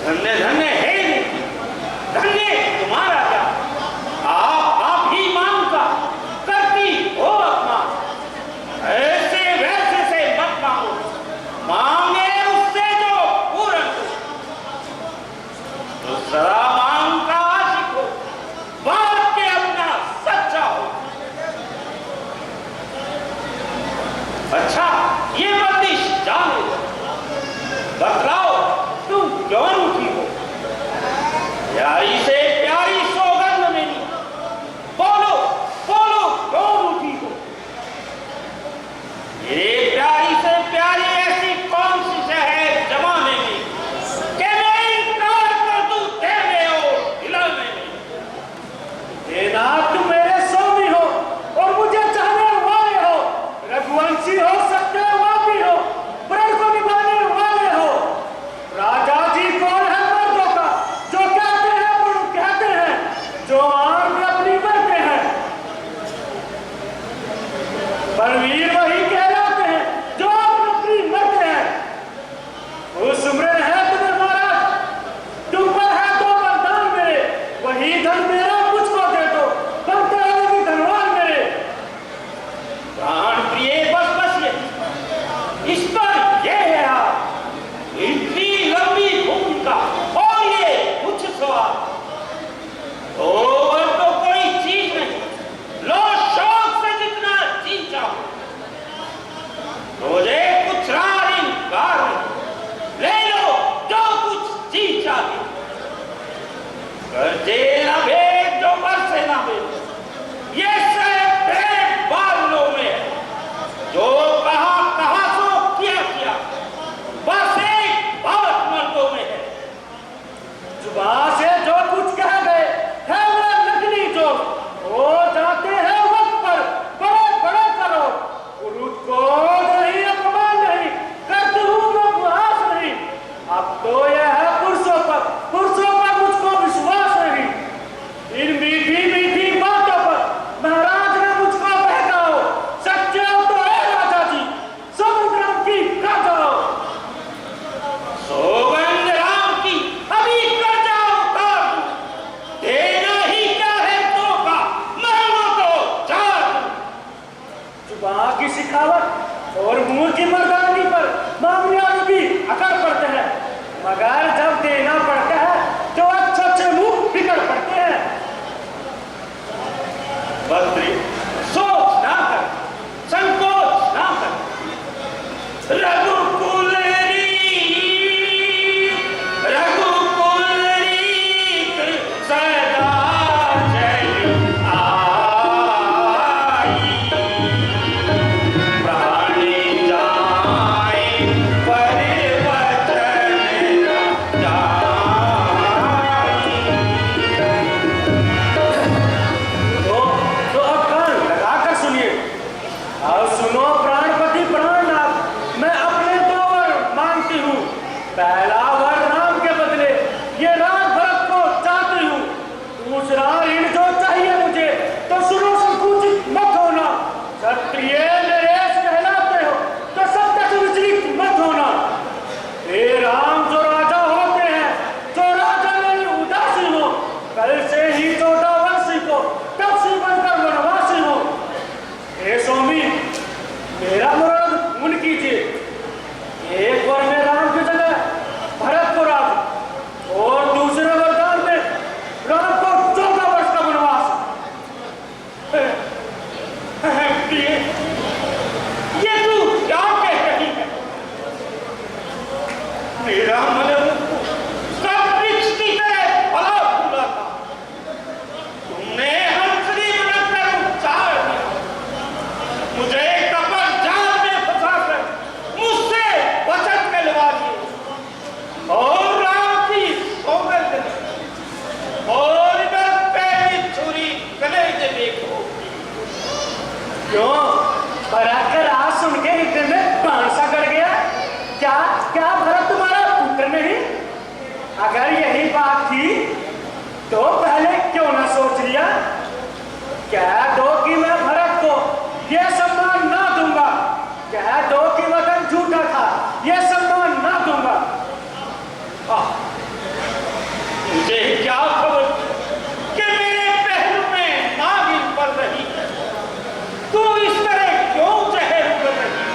धन्य धन्य है, धन्य तुम्हारा क्या, आप ही मांग का करती हो अपमान। ऐसे वैसे से मत मांगो, मांगे उससे जो पूर्ण हो। तो सदा मांग का आशिक हो, बात के अपना सच्चा हो। अच्छा ये बंदिश जाने दो, बतलाओ तुम क्यों उठी हो? प्यारी से प्यारी सौगंध मेरी, बोलो बोलो क्यों उठी हो? ये प्यारी से प्यारी ऐसी कौन सी शय है जमाने में कि मैं इनकार कर दूं देने और दिलाने में? देना तुम मेरे स्वामी हो और मुझे चाहने वाले हो, रघुवंशी हो, सत्यवादी हो, प्रण को निभाने वाले हो। राजा जी कौन है मर्दों का, जो कहते हैं वो कहते हैं, जो आन में अपनी करते हैं। बलवीर वही कहलाते हैं जो अपनी मरते हैं। उस उम्र है तुम्हें महाराज, तुम पर है तो वरदान मेरे, वही धन मेरा मुझको दे दो, बनते रहेगी धनवान मेरे। प्राण प्रिय बस बस ये इस पर ये है आप, इतनी लंबी भूमिका और ये कुछ सवाल, और तो कोई चीज नहीं। लो शौक से जितना जी चाहो, सुबह की सिखावत और मुंह की मर्दानगी पर मामले भी अकड़ पड़ते हैं, मगर जब देना पड़ता है तो अच्छे मुंह बिगड़ पड़ते हैं। बद्री सोच ना कर, संकोच ना कर। रघुकुल पहला वर राम के बदले ये राज भरत को चाहती हूँ, दूसरा ऋण जो चाहिए मुझे तो सुनो संकुचित मत होना, क्षत्रिय नरेश कहलाते हो तो सत्य से विचलित मत होना। हे राम जो राजा होते हैं, जो राजा नहीं उदासी हो, कल से ही 14 वर्षी को तपसी बनकर वनवासी हो। हे स्वामी मेरा मरण पूर्ण कीजिए, एक बार में राम की जगह भरत को राज और दूसरे वरदान में राम को 14 वर्ष का वनवास। ये तू क्या कह रही है? मेरा मन सब की तरह भला भूला था, तुमने हंसली बनकर उच्चार दिया, मुझे कपट जाल में फंसा कर मुझसे वचन कहलवा दिए और राम की सौगंध और इधर पहली छुरी कलेजे में घोंपी। क्यों भरत आज सुन के हृदय में प्राण सा गड़ गया? क्या क्या भरत तुम्हारा पुत्र नहीं? अगर यही बात थी तो पहले क्यों ना सोच लिया? कह दो कि मैं भरत को यह सम्मान ना दूंगा, कह दो कि वचन झूठा था, यह सम्मान ना दूंगा। मुझे क्या खबर कि मेरे पहलू में नागिन पड़ रही है, तू इस तरह क्यों जहर उगल रही है?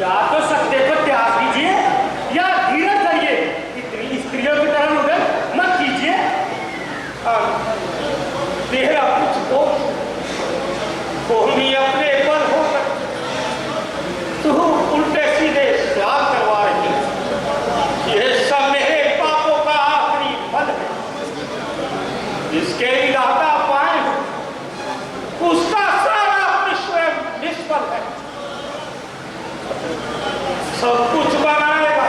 या तो सत्य को त्याग दीजिए या धीरज धरिए। इतनी स्त्रियों की तरह उधर मत कीजिए। तेरा कुछ तो नहीं अपने पर होकर तू उल्टे सीधे त्याग करवा रही है। ये सब मेरे पापों का आखिरी फल है। जिसके इरादा पाए उसका सारा विश्व निष्फल है। सब कुछ बनाएगा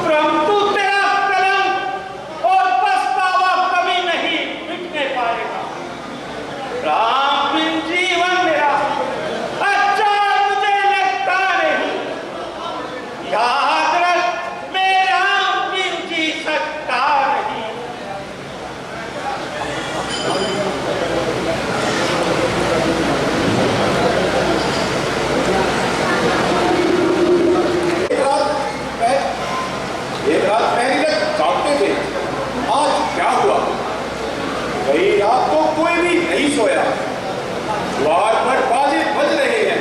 परंतु तेरा कलंक और पछतावा कभी नहीं मिटने पाएगा। राम बिन जीवन मेरा अच्छा मुझे लगता नहीं। याद रख मैं राम बिन जी सकता नहीं। एक रात पहली तक जागते थे, आज क्या हुआ? कई रात को कोई भी नहीं सोया। द्वार पर बाजे बज रहे हैं।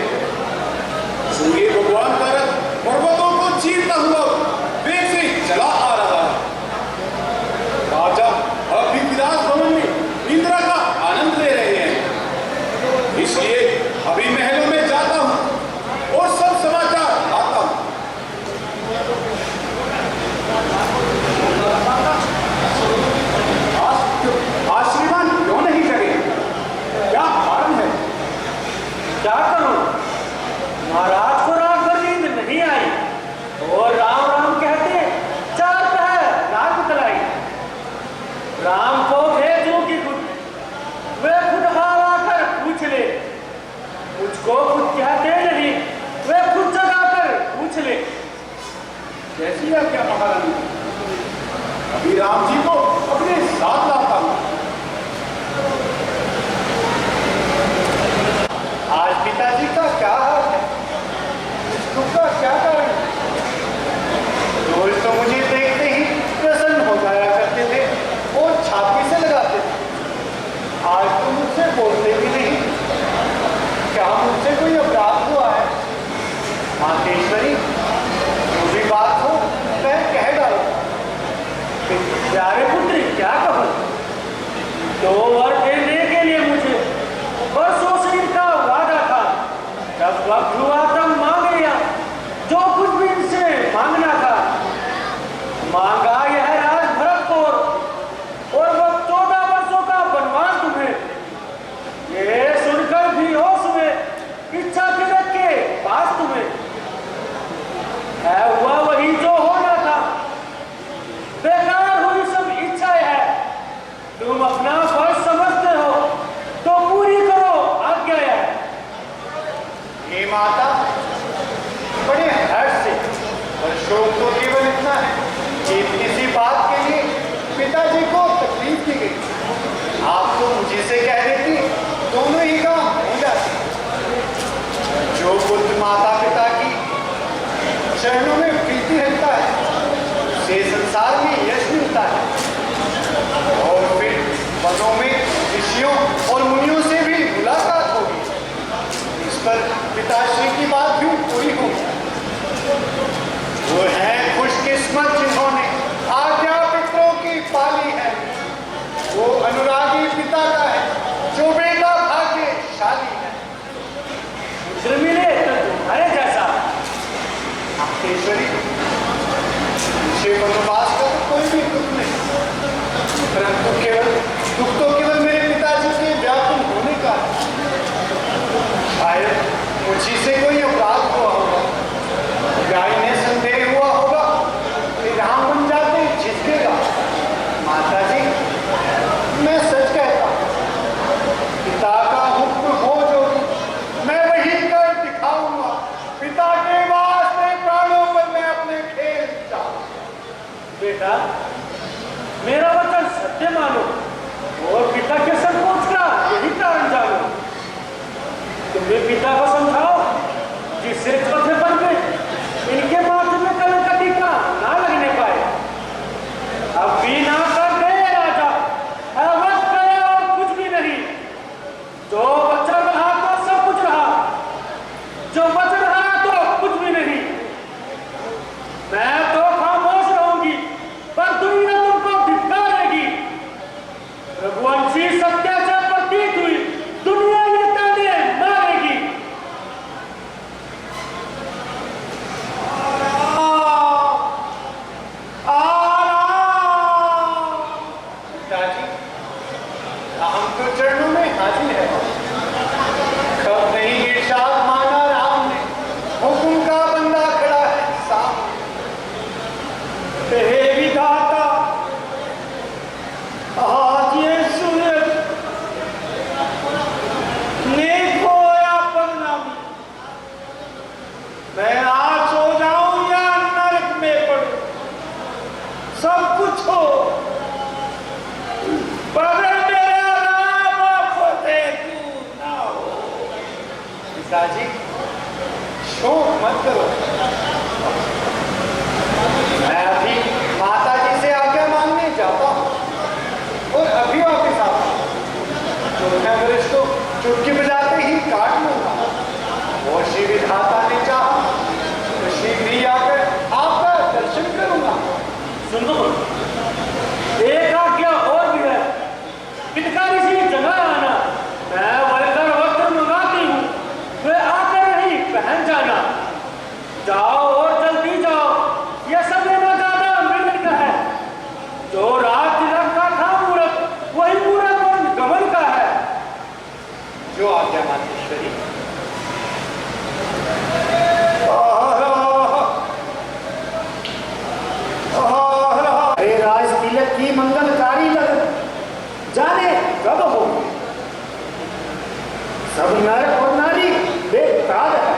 सूर्य भगवान का रथ पर्वतों को चीरता हुआ वेग से चला आ रहा है। राजा अब भी विलास भवन में इंदिरा का आनंद ले रहे हैं। इसलिए अभी महलों में जाता हूं और सब समाचार आता हूं। आज श्रीमान क्यों नहीं जगे? क्या कारण है? क्या करूं? महाराज को रात भर नींद नहीं आई और राम राम कहते 4 पहर रात बतलाई। राम को भेजूं कि वे खुद आकर पूछ ले। मुझको खुद कहते नहीं, वे खुद जगाकर पूछ ले। कैसी है क्या महारानी? अभी राम जी को अपने साथ लाता हूं। आज पिताजी का क्या हाल है? दुख का क्या कारण? रोज तो मुझे देखते ही प्रसन्न हो जाया करते थे और छाती से लगाते थे। आज तो मुझसे बोलते भी नहीं। क्या मुझसे कोई अपराध हुआ है? मातेश्वरी, मुझे बात हो मैं कह डालू। प्यारे पुत्री, क्या कहूं? 2 वर देने के लिए मुझे वर्षों से इनका वादा था। जब वक्त हुआ तब मांग लिया जो कुछ भी इनसे मांगना था। मांगा यह राज भरत को और वह 14 वर्षों का वनवास तुम्हें। ये सुनकर भी होश में इच्छा के रख के पास तुम्हें है हुआ वही जो होना था। बेकार हुई सब इच्छाएं है। तुम अपना फर्ज समझते हो तो पूरी करो आज्ञा है। हे माता, बड़े हर्ष से और शोक तो केवल इतना है कि किसी बात के लिए पिताजी को तकलीफ दी गई। आप तो मुझे से कह देती, दोनों ही काम हो जाते। जो पुत्र माता पिता की चरणों में प्रीति रखता है उसे संसार में यश मिलता है। और फिर वनों में ऋषियों और मुनियों से भी मुलाकात होगी। इस पर पिताश्री की बात भी पूरी होगी। वो हैं खुशकिस्मत जिन्होंने आज्ञा पितरों की पाली है। वो अनुरागी पिता का है जो बेटा भाग्यशाली है। पुत्र मिले तो तुम्हारे जैसा। मातेश्वरी, मुझे वनवास का तो कोई भी दुख नहीं, परंतु दुख तो केवल मेरे पिताजी के व्याकुल होने का है। शायद मुझी से कोई अपराध हुआ होगा या इन्हें संदेह हुआ होगा कि राम बन जाते झिझकेगा। माता जी, मैं सच कहता हूं, पिता का हुक्म हो जो मैं वही कर दिखाऊंगा। पिता के वास्ते प्राणों पर मैं अपने खेल जाऊं। बेटा, मेरा वचन सत्य मानो और पिता के संकोच का यही कारण जानो। तुम्हें पिता को समझाओ आपके चरणों में हाजिर है। कब नहीं इरशाद माना राम ने, हुक्म का बंदा खड़ा है सामने। हे विधाता, आज ये सूरत नेक हो या बदनामी, मैं आज हो जाऊं या नरक में पड़ूं, सब कुछ हो, पर मेरा राम खोते तू ना हो। पिताजी शोक मत करो, मैं अभी माता जी से आज्ञा मांगने जाता हूँ और अभी वापिस आता हूँ। तो मैं वृक्ष को चुटकी बजाते ही काट लूंगा और श्री विधाता ने चाहा तो शीघ्र ही आकर आपका दर्शन करूंगा। सुनो, एक आज्ञा और भी है, पिटकारी से जगह आना, मैं वर्कर वस्त्र मंगाती हूँ, वे आकर नहीं पहन जाना। जाओ और जल्दी जाओ, यह समय न ज्यादा मिलन का है। जो रात तिलक का था मुहूर्त, वही मुहूर्त गमन का है। जो आज्ञा मातेश्वरी। अरे राज तिलक की मंगलकारी लगन जाने कब होगी। सब नर और नारी बेताज है।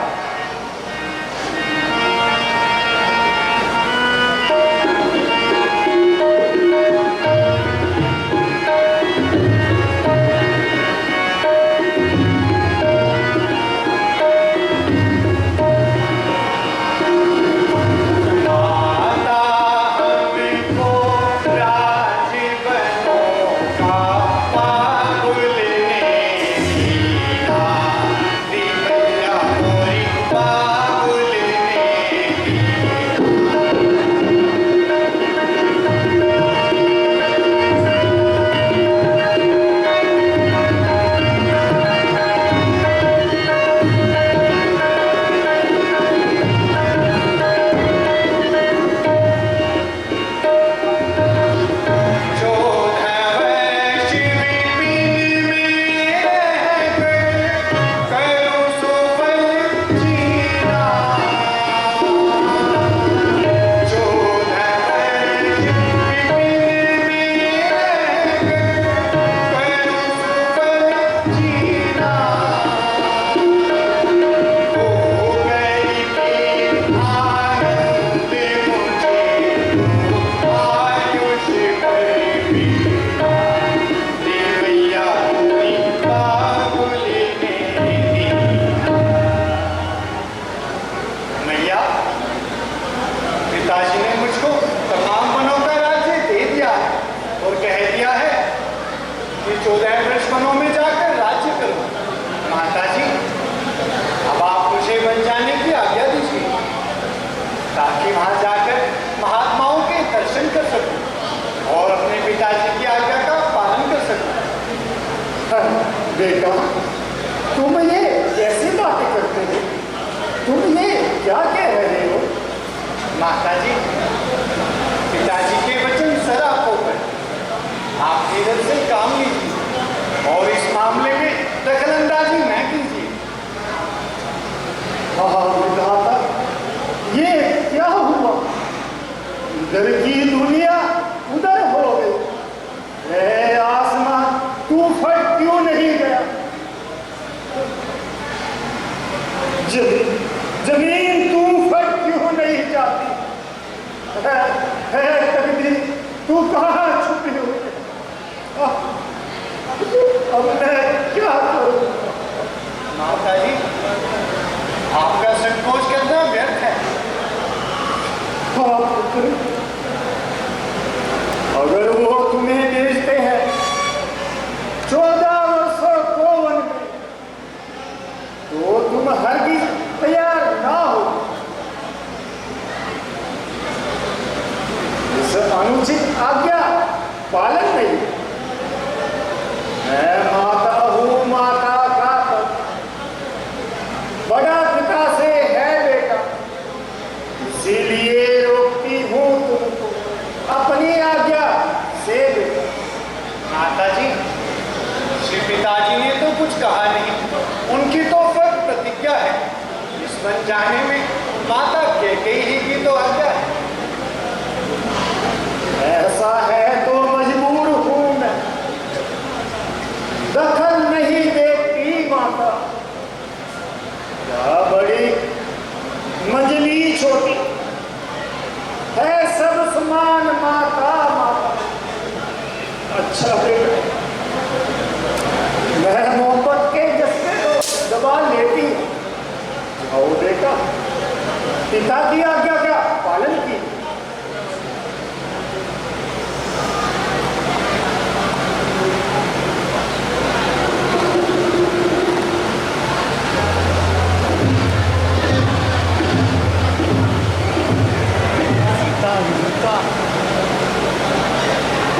पिताजी ने मुझको तमाम वनों का राज्य दे दिया है और कह दिया है कि 14 वर्ष वनों में जाकर राज्य करो। माताजी, अब आप मुझे बन जाने की आज्ञा दीजिए ताकि वहां जाकर महात्माओं के दर्शन कर सकूं और अपने पिताजी की आज्ञा का पालन कर सकूं। बेटा, तुम ये कैसी बातें करते हो? तुम ये क्या कह रहे हो? माताजी, पिताजी के वचन सराप होकर आप धीरज से काम लीजिए और इस मामले में दखलंदाजी न कीजिए। विधाता, ये क्या हुआ? इधर की दुनिया उधर हो गई। आसमान तू फट क्यों नहीं गया? जमीन तू फट क्यों नहीं जाती? है तकदीर, तू कहाँ छुपी हुई है? अब मैं क्या करूं? माता जी, आपका संकोच करना व्यर्थ है। अगर वो तुम्हें भेजते हैं 14 वर्षों को वन में, तो तुम हरगिज तैयार ना हो। इस अनुचित आज्ञा पालन नहीं। मैं माता हूँ, माता का बड़ा पिता से है बेटा, इसीलिए रोकती हूँ तुमको अपनी आज्ञा से बेटा। माता जी, पिताजी ने तो कुछ कहा नहीं, उनकी तो फर्क प्रतिज्ञा है। इस बन जाने में माता कैकेयी ही की तो आज्ञा है। ऐसा है तो मजबूर हूं मैं, दखल नहीं देती माता। क्या बड़ी मंजली छोटी है, सब समान माता माता। अच्छा बेटा, मैं मोहब्बत के जस्से को दबा लेती हूँ। जाओ बेटा, पिता की आज्ञा का पालन की।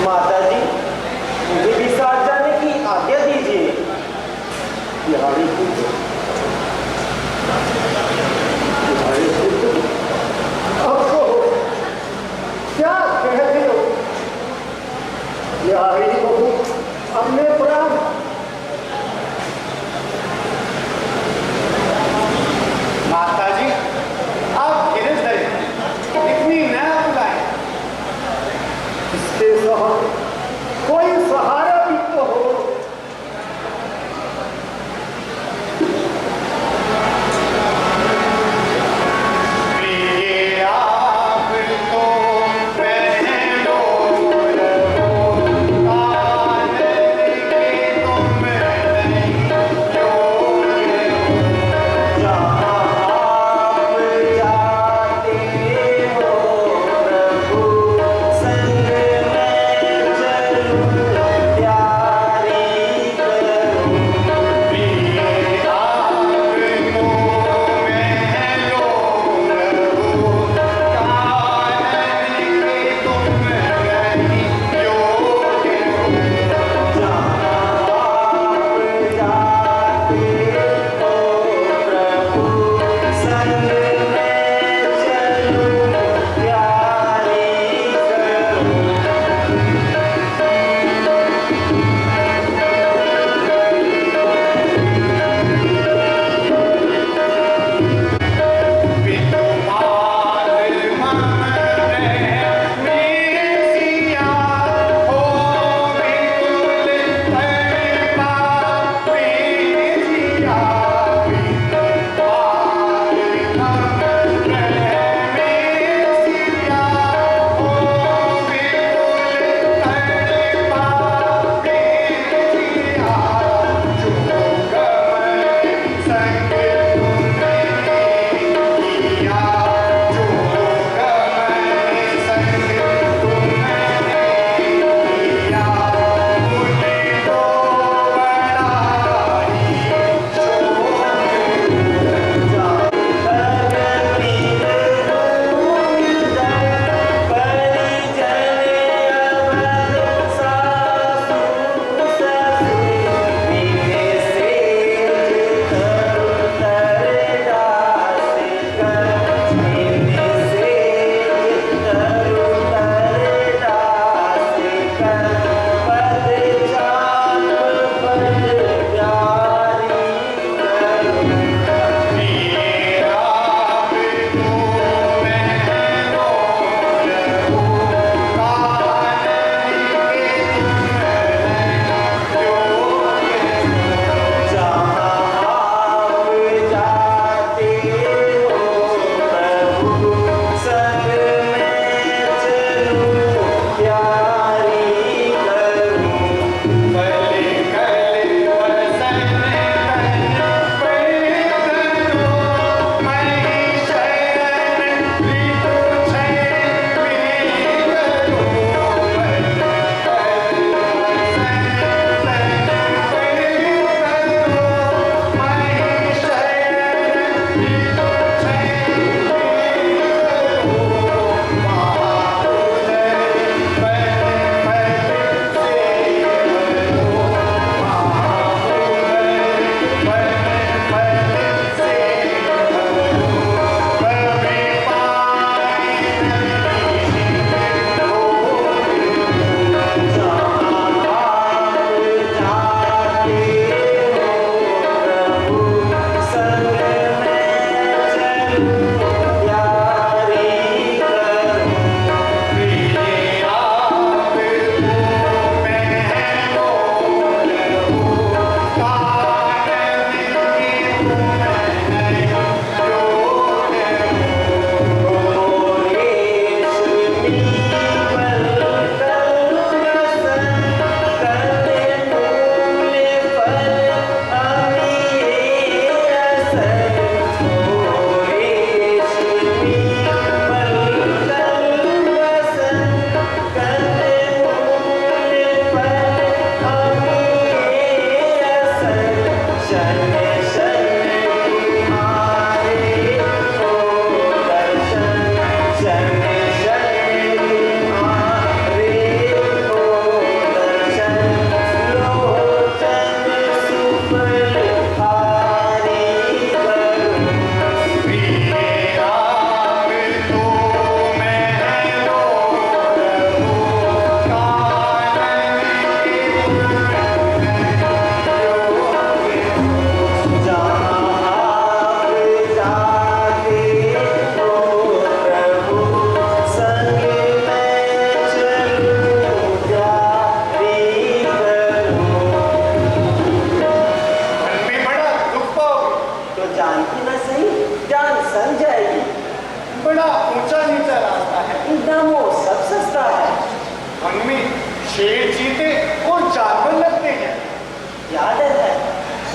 माता जी, मुझे भी साथ जाने की आज्ञा दीजिए। बिहारी पुत्र, बिहारी पुत्र, अब कहो क्या कहते हो? बिहारी बहू अपने प्राण। माता जी, आप धीरज धरें, इतनी न बुलाएं। इसके सहारे कोई सहारा भी तो हो।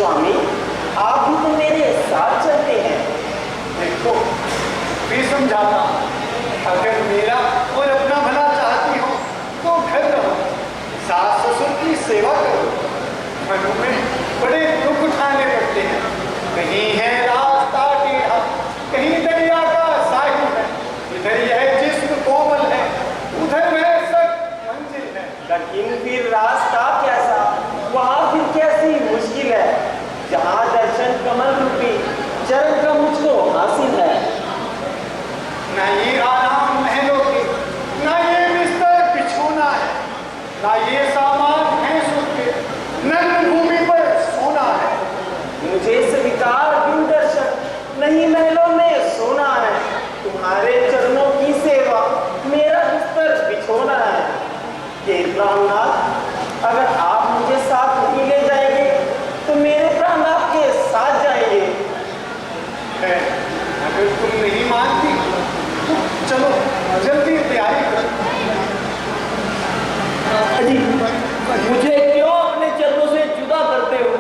स्वामी, आप भी तो मेरे साथ चलते हैं। देखो, मैं समझाता हूं, अगर मेरा और अपना भला चाहती हो तो घर रहो, सास ससुर की सेवा करो। मनु में बड़े दुख उठाने पड़ते हैं, कहीं है रास्ता टेढ़ा, कहीं दरिया का साहिल है, इधर यह जिस्म कोमल है, उधर वह सख्त मंजिल है। लेकिन फिर रास्ता कैसा, वहाँ फिर कैसी मुश्किल है, जहाँ दर्शन कमल रूपी चरण का मुझको हासिल है। ना ये आराम महलों के, ना ये बिस्तर बिछोना है, ना ये सामान है सुखे, नर्म भूमि पर सोना है। मुझे स्वीकार बिन दर्शन नहीं महलों में सोना है, तुम्हारे चरणों की सेवा मेरा बिस्तर बिछोना है। हे प्राणनाथ, अगर आप मुझे साथ नहीं ले जाएंगे तो मेरे प्राण आपके साथ जाएंगे। अगर तुम नहीं मानती तो चलो जल्दी तैयारी करो। अजी, मुझे क्यों अपने चरणों से जुदा करते हो?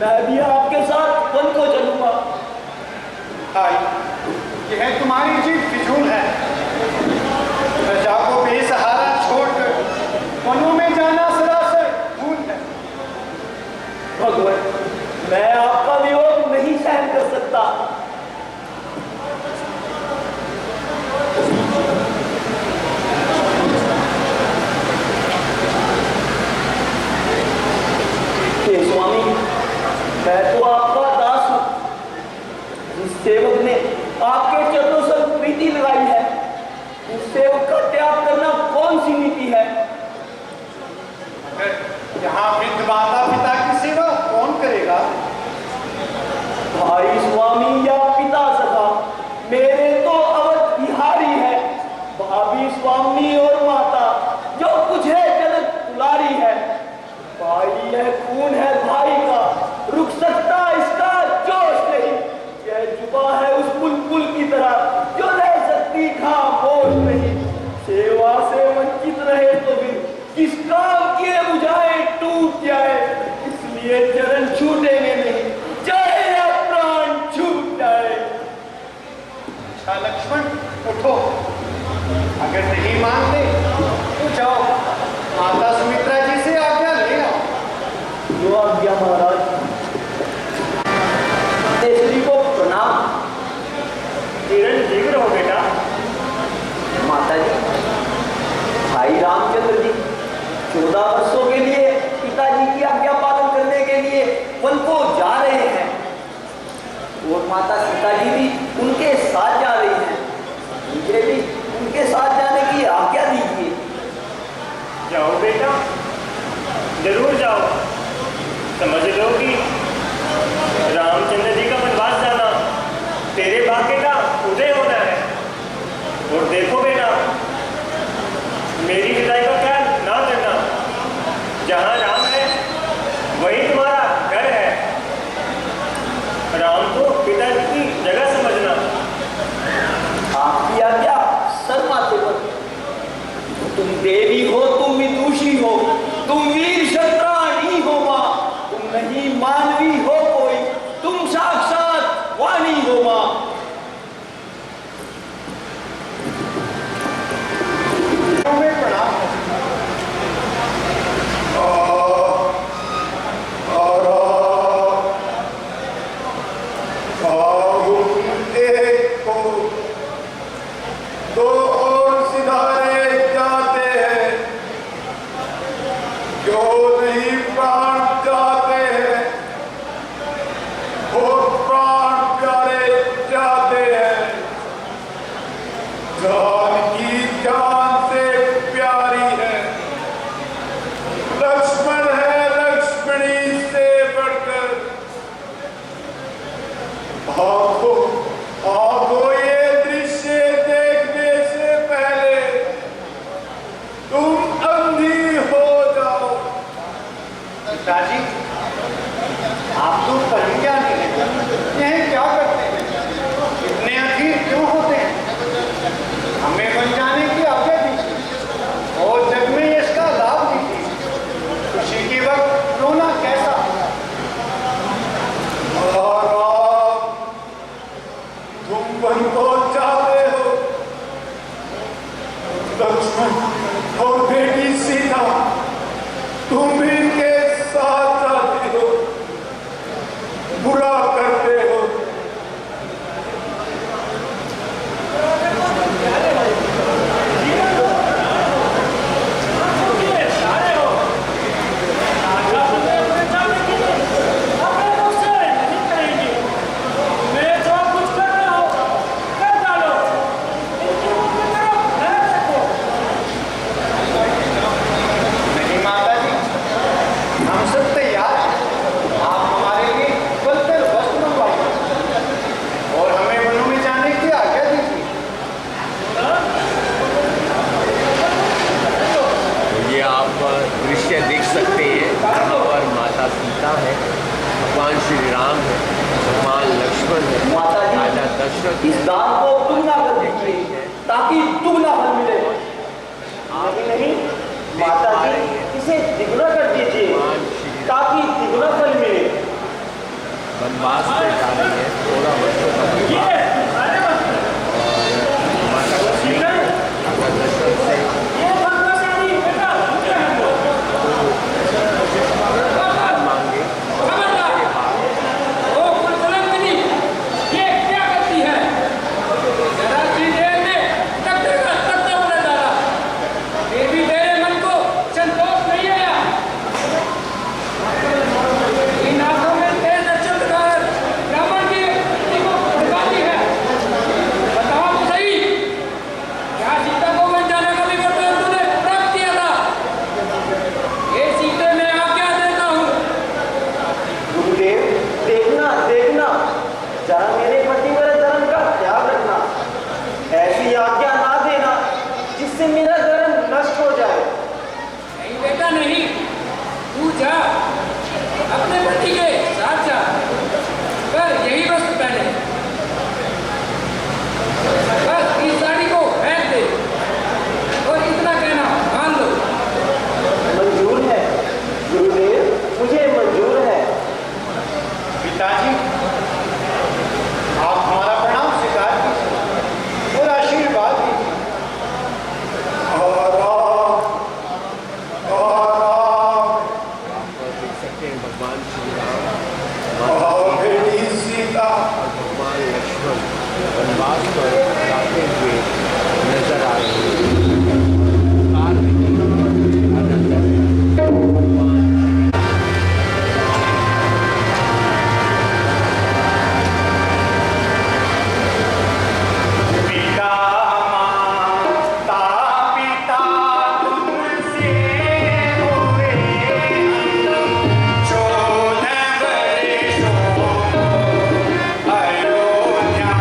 मैं भी आपके साथ वन को चलूंगा। यह तुम्हारी जीत फिजूल है। प्रजा को बेसहारा छोड़कर वनों में जाना सरासर भूल है। भगवान, मैं आपका वियोग नहीं सहन कर सकता। स्वामी, मैं तो आपका दास हूं। जिस सेवक ने आपके चरणों से प्रीति लगाई है, उस सेवक का त्याग करना कौन सी नीति है? यहाँ वृद्ध माता पिता की सेवा कौन करेगा? भाई स्वामी या पिता सखा, मेरे तो अवध बिहारी है। भाभी स्वामी और माता जो कुछ है जगत दुलारी है। भाई यह खून है भाई का, रुक सकता इसका जोश नहीं। यह जुबा है उस बुलबुल की तरह जो रह सकती खामोश नहीं। सेवा से वंचित रहे तो भी किस काम किए बुझाए टूट जाए, इसलिए चरण छूटेंगे नहीं, चाहे या प्राण छूट जाए। अच्छा लक्ष्मण, उठो। अगर नहीं मानते तो जाओ, माता सुमित्रा जी से आज्ञा ले आओ। जो आज्ञा महाराज। श्री को प्रणाम। किरण जीवित हो बेटा। माता जी, भाई रामचंद्र जी 14 वर्षों के लिए पिताजी की आज्ञा पालन करने के लिए वन को जा रहे हैं और माता सीता जी भी उनके साथ जा रही हैं। मुझे भी उनके साथ जाने की आज्ञा दीजिए। जाओ बेटा, जरूर जाओ। समझ लो कि रामचंद्र जी का वनवास जाना तेरे भाग्य का उदय होना है। और देखो बेटा, मेरी हिदायत का ख्याल ना करना। जहाँ राम है वही तुम्हारा घर है। राम को पिताजी की जगह समझना। आपकी आज्ञा सर माथे पर। तुम देवी हो, तुम विदुषी हो, तुम वीर शत्राणी हो मां, तुम नहीं मानवी हो कोई, तुम साक्षात वाणी हो मां। प्रणाम। दो और सिधारे जाते हैं, क्यों नहीं प्राण जाते हैं, और प्राण प्यारे जाते हैं। जान की जान से प्यारी है, लक्ष्मण है लक्ष्मणी से बढ़कर। भागो भागो, ये दृश्य देखने से पहले तुम अंधी हो जाओ। पिताजी, आप तो परम ज्ञानी हैं, यह क्या करते हैं? इतने अधीर क्यों होते हैं? हमें बन जाने की आज्ञा दीजिए और जग में इसका लाभ दीजिए। खुशी के वक्त रोना कैसा? है, भगवान श्री राम है, भगवान लक्ष्मण है, माता जी, राजा दशरथ इस दान को दुगना कर दीजिए ताकि दुगना फल मिले। नहीं माता जी, इसे द्विगुना कर दीजिए ताकि द्विगुना फल मिले। वनवास पे जा रही है, 16 वर्षों का वनवास। जरा मेरे पति मेरे धर्म का ध्यान रखना, ऐसी आज्ञा ना देना जिससे मेरा धर्म नष्ट हो जाए। नहीं बेटा नहीं, तू जा अपने पति के साथ जा, पर यही वस्त्र पहने, बस इस साड़ी को फेंक दे और इतना कहना मान लो। मंजूर है गुरुदेव, मुझे मंजूर है। पिताजी, आप हमारा प्रणाम स्वीकार कीजिए और आशीर्वाद दीजिए। देख सकते हैं भगवान श्री राम बेटी सीता और भगवान लक्ष्मण वनवास पर जाते हुए नजर आ रहे हैं। अयोध्या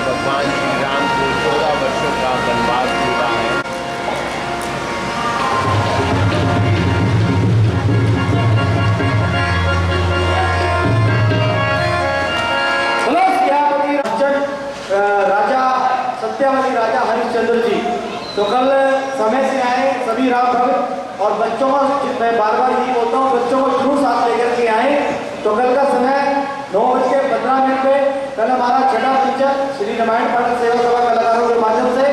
भगवान श्री राम को 14 वर्षों का वनवास मिला है। राजा सत्यावती राजा हरिश्चंद्र जी तो कल समय से आए सभी राम भक्त और बच्चों को मैं बार बार यही बोलता हूँ बच्चों को जरूर साथ लेकर के आए। तो कल का समय 9:15 पे कल हमारा छठा मंचन श्री रामायण पाठक सेवा सभा कलाकारों के माध्यम से